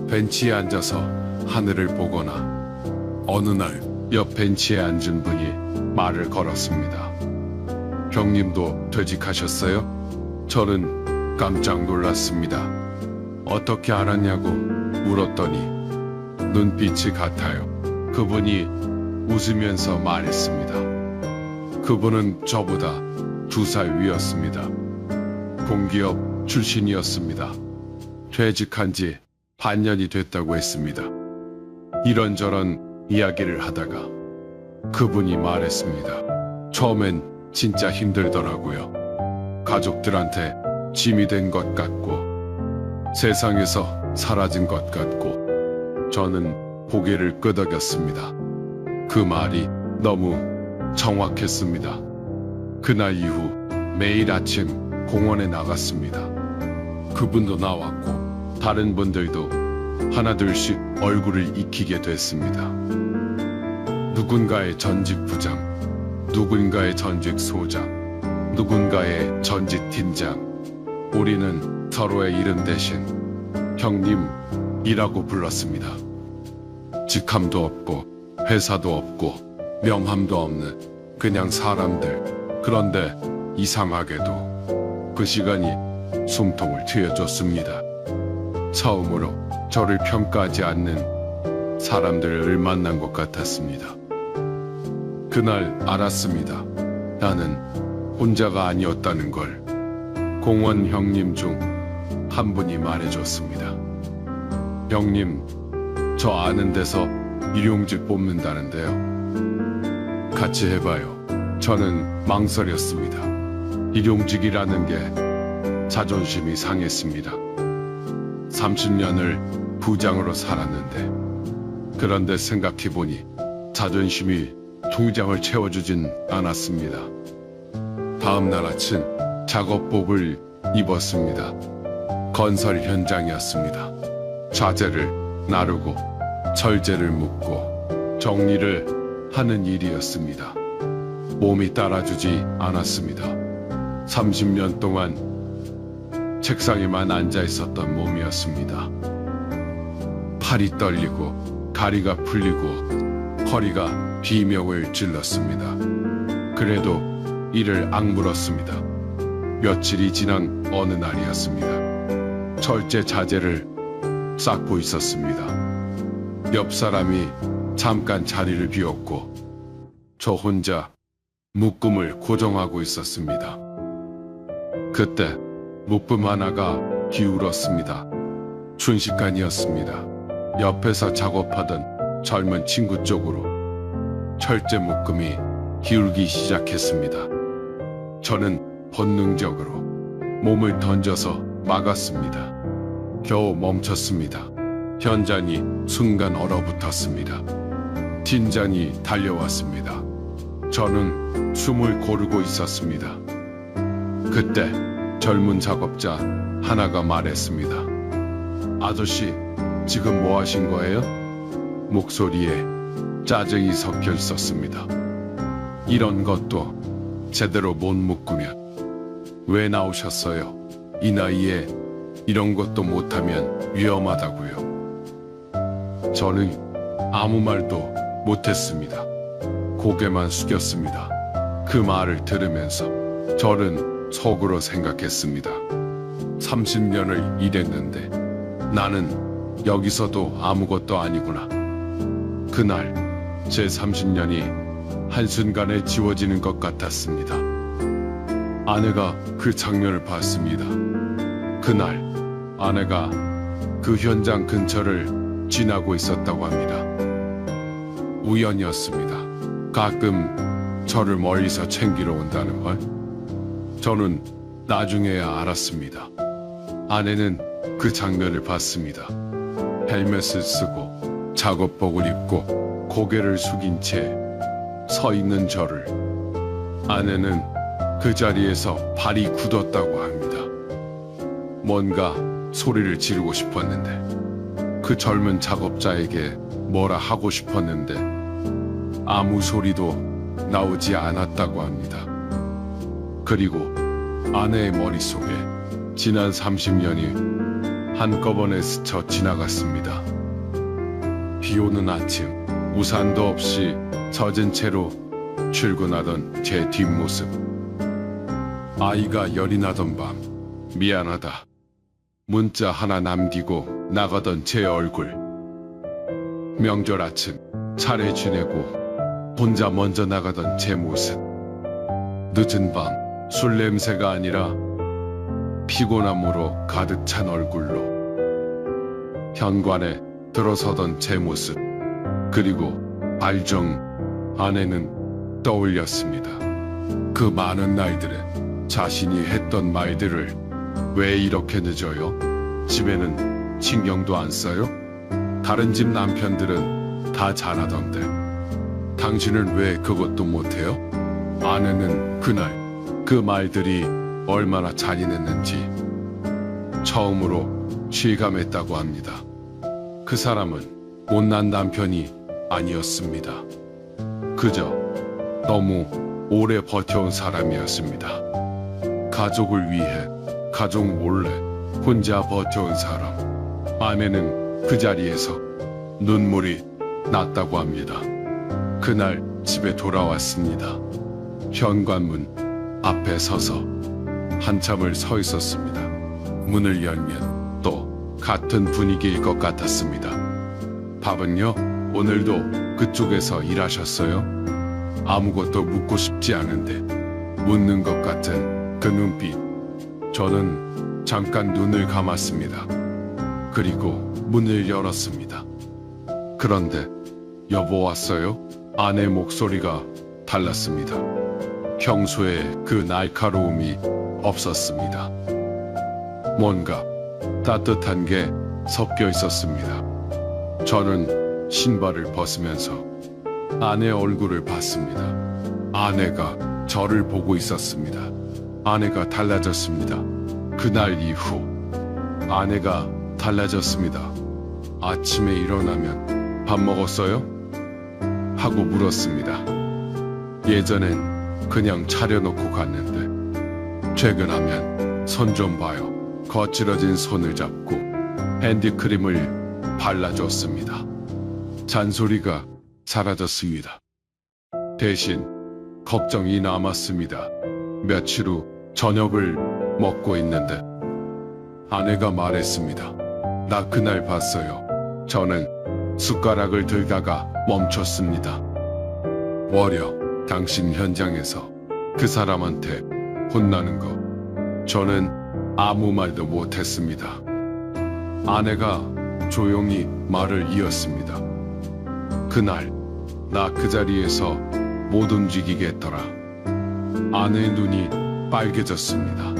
벤치에 앉아서 하늘을 보거나 어느 날 옆 벤치에 앉은 분이 말을 걸었습니다. 형님도 퇴직하셨어요? 저는 깜짝 놀랐습니다. 어떻게 알았냐고 물었더니 눈빛이 같아요. 그분이 웃으면서 말했습니다. 그분은 저보다 2살 위였습니다. 공기업 출신이었습니다. 퇴직한 지 반년이 됐다고 했습니다. 이런저런 이야기를 하다가 그분이 말했습니다. 처음엔 진짜 힘들더라고요. 가족들한테 짐이 된 것 같고 세상에서 사라진 것 같고 저는 고개를 끄덕였습니다. 그 말이 너무 정확했습니다. 그날 이후 매일 아침 공원에 나갔습니다. 그분도 나왔고 다른 분들도 하나둘씩 얼굴을 익히게 됐습니다. 누군가의 전직 부장, 누군가의 전직 소장, 누군가의 전직 팀장. 우리는 서로의 이름 대신 형님이라고 불렀습니다. 직함도 없고 회사도 없고 명함도 없는 그냥 사람들. 그런데 이상하게도 그 시간이 숨통을 트여줬습니다. 처음으로 저를 평가하지 않는 사람들을 만난 것 같았습니다. 그날 알았습니다. 나는 혼자가 아니었다는 걸. 공원 형님 중 한 분이 말해줬습니다. 형님, 저 아는 데서 일용직 뽑는다는데요. 같이 해봐요. 저는 망설였습니다. 일용직이라는 게 자존심이 상했습니다. 30년을 부장으로 살았는데 그런데 생각해보니 자존심이 통장을 채워주진 않았습니다. 다음 날 아침 작업복을 입었습니다. 건설 현장이었습니다. 자재를 나르고 철제를 묶고 정리를 하는 일이었습니다. 몸이 따라주지 않았습니다. 30년 동안 책상에만 앉아 있었던 몸이었습니다. 팔이 떨리고 다리가 풀리고 허리가 비명을 질렀습니다. 그래도 이를 악물었습니다. 며칠이 지난 어느 날이었습니다. 철제 자재를 쌓고 있었습니다. 옆 사람이 잠깐 자리를 비웠고 저 혼자 묶음을 고정하고 있었습니다. 그때 묶음 하나가 기울었습니다. 순식간이었습니다. 옆에서 작업하던 젊은 친구 쪽으로 철제 묶음이 기울기 시작했습니다. 저는 본능적으로 몸을 던져서 막았습니다. 겨우 멈췄습니다. 현장이 순간 얼어붙었습니다. 팀장이 달려왔습니다. 저는 숨을 고르고 있었습니다. 그때 젊은 작업자 하나가 말했습니다. 아저씨, 지금 뭐 하신 거예요? 목소리에 짜증이 섞여 있었습니다. 이런 것도 제대로 못 묶으면 왜 나오셨어요? 이 나이에 이런 것도 못하면 위험하다고요. 저는 아무 말도 못했습니다. 고개만 숙였습니다. 그 말을 들으면서 저는 속으로 생각했습니다. 30년을 일했는데 나는 여기서도 아무것도 아니구나. 그날 제 30년이 한순간에 지워지는 것 같았습니다. 아내가 그 장면을 봤습니다. 그날 아내가 그 현장 근처를 지나고 있었다고 합니다. 우연이었습니다. 가끔 저를 멀리서 챙기러 온다는 걸. 저는 나중에야 알았습니다. 아내는 그 장면을 봤습니다. 헬멧을 쓰고 작업복을 입고 고개를 숙인 채 서 있는 저를. 아내는 그 자리에서 발이 굳었다고 합니다. 뭔가 소리를 지르고 싶었는데, 그 젊은 작업자에게 뭐라 하고 싶었는데 아무 소리도 나오지 않았다고 합니다. 그리고 아내의 머릿속에 지난 30년이 한꺼번에 스쳐 지나갔습니다. 비 오는 아침, 우산도 없이 젖은 채로 출근하던 제 뒷모습. 아이가 열이 나던 밤, 미안하다. 문자 하나 남기고 나가던 제 얼굴. 명절 아침, 차례 지내고 혼자 먼저 나가던 제 모습. 늦은 밤, 술 냄새가 아니라 피곤함으로 가득 찬 얼굴로 현관에 들어서던 제 모습. 그리고 알정 아내는 떠올렸습니다. 그 많은 날들에 자신이 했던 말들을 왜 이렇게 늦어요? 집에는 신경도 안 써요? 다른 집 남편들은 다 잘하던데 당신은 왜 그것도 못해요? 아내는 그날 그 말들이 얼마나 잔인했는지 처음으로 실감했다고 합니다. 그 사람은 못난 남편이 아니었습니다. 그저 너무 오래 버텨온 사람이었습니다. 가족을 위해 가족 몰래 혼자 버텨온 사람. 아내는 그 자리에서 눈물이 났다고 합니다. 그날 집에 돌아왔습니다. 현관문 앞에 서서 한참을 서 있었습니다. 문을 열면 또 같은 분위기일 것 같았습니다. 밥은요? 오늘도 그쪽에서 일하셨어요? 아무것도 묻고 싶지 않은데 묻는 것 같은 그 눈빛. 저는 잠깐 눈을 감았습니다. 그리고 문을 열었습니다. 그런데 여보 왔어요? 아내 목소리가 달랐습니다. 평소에 그 날카로움이 없었습니다. 뭔가 따뜻한 게 섞여 있었습니다. 저는 신발을 벗으면서 아내 얼굴을 봤습니다. 아내가 저를 보고 있었습니다. 아내가 달라졌습니다. 그날 이후 아내가 달라졌습니다. 아침에 일어나면 밥 먹었어요? 하고 물었습니다. 예전엔 그냥 차려놓고 갔는데 최근 하면 손 좀 봐요. 거칠어진 손을 잡고 핸드크림을 발라줬습니다. 잔소리가 사라졌습니다. 대신 걱정이 남았습니다. 며칠 후 저녁을 먹고 있는데 아내가 말했습니다. 나 그날 봤어요. 저는 숟가락을 들다가 멈췄습니다. 월요 당신 현장에서 그 사람한테 혼나는 거 저는 아무 말도 못했습니다. 아내가 조용히 말을 이었습니다. 그날 나 그 자리에서 못 움직이겠더라. 아내의 눈이 빨개졌습니다.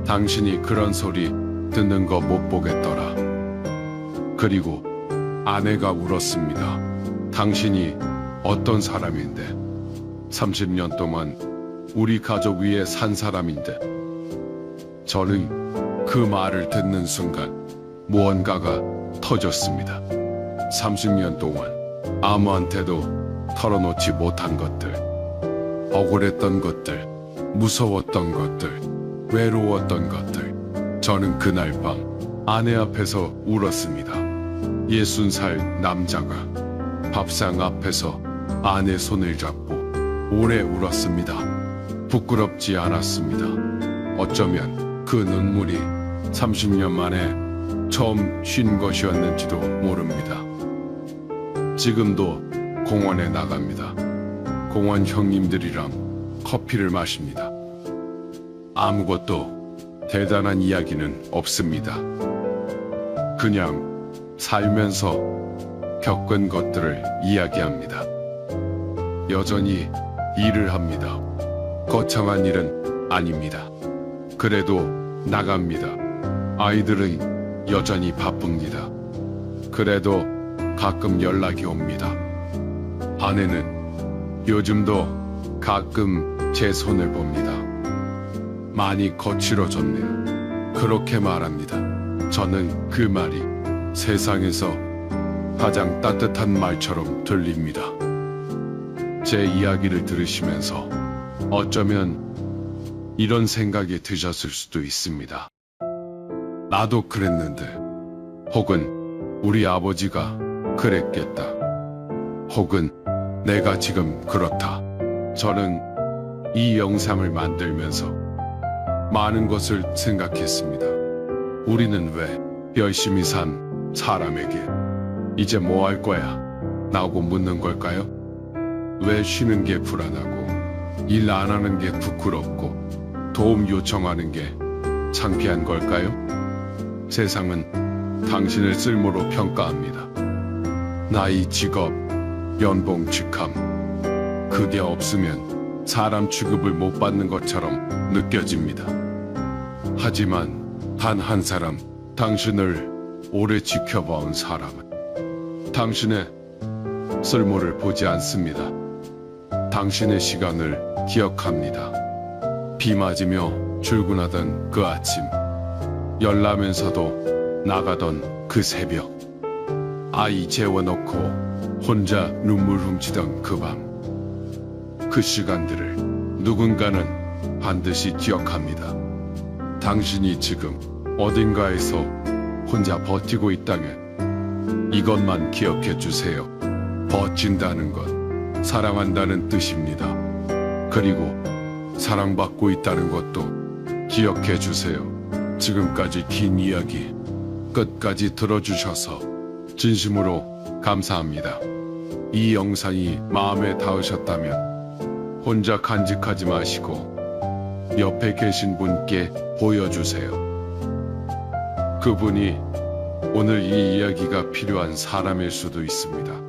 당신이 그런 소리 듣는 거 못 보겠더라. 그리고 아내가 울었습니다. 당신이 어떤 사람인데 30년 동안 우리 가족 위에 산 사람인데. 저는 그 말을 듣는 순간 무언가가 터졌습니다. 30년 동안 아무한테도 털어놓지 못한 것들, 억울했던 것들, 무서웠던 것들, 외로웠던 것들. 저는 그날 밤 아내 앞에서 울었습니다. 60살 남자가 밥상 앞에서 아내 손을 잡고 오래 울었습니다. 부끄럽지 않았습니다. 어쩌면 그 눈물이 30년 만에 처음 쉰 것이었는지도 모릅니다. 지금도 공원에 나갑니다. 공원 형님들이랑 커피를 마십니다. 아무것도 대단한 이야기는 없습니다. 그냥 살면서 겪은 것들을 이야기합니다. 여전히 일을 합니다. 거창한 일은 아닙니다. 그래도 나갑니다. 아이들은 여전히 바쁩니다. 그래도 가끔 연락이 옵니다. 아내는 요즘도 가끔 제 손을 봅니다. 많이 거칠어졌네요. 그렇게 말합니다. 저는 그 말이 세상에서 가장 따뜻한 말처럼 들립니다. 제 이야기를 들으시면서 어쩌면 이런 생각이 드셨을 수도 있습니다. 나도 그랬는데, 혹은 우리 아버지가 그랬겠다, 혹은 내가 지금 그렇다. 저는 이 영상을 만들면서 많은 것을 생각했습니다. 우리는 왜 열심히 산 사람에게 이제 뭐 할 거야? 라고 묻는 걸까요? 왜 쉬는 게 불안하고 일 안 하는 게 부끄럽고 도움 요청하는 게 창피한 걸까요? 세상은 당신을 쓸모로 평가합니다. 나이, 직업, 연봉, 직함, 그게 없으면 사람 취급을 못 받는 것처럼 느껴집니다. 하지만 단 한 사람, 당신을 오래 지켜봐온 사람은 당신의 쓸모를 보지 않습니다. 당신의 시간을 기억합니다. 비 맞으며 출근하던 그 아침, 열나면서도 나가던 그 새벽, 아이 재워놓고 혼자 눈물 훔치던 그 밤, 그 시간들을 누군가는 반드시 기억합니다. 당신이 지금 어딘가에서 혼자 버티고 있다면 이것만 기억해 주세요. 버틴다는 건 사랑한다는 뜻입니다. 그리고 사랑받고 있다는 것도 기억해 주세요. 지금까지 긴 이야기 끝까지 들어주셔서 진심으로 감사합니다. 이 영상이 마음에 닿으셨다면 혼자 간직하지 마시고 옆에 계신 분께 보여주세요. 그분이 오늘 이 이야기가 필요한 사람일 수도 있습니다.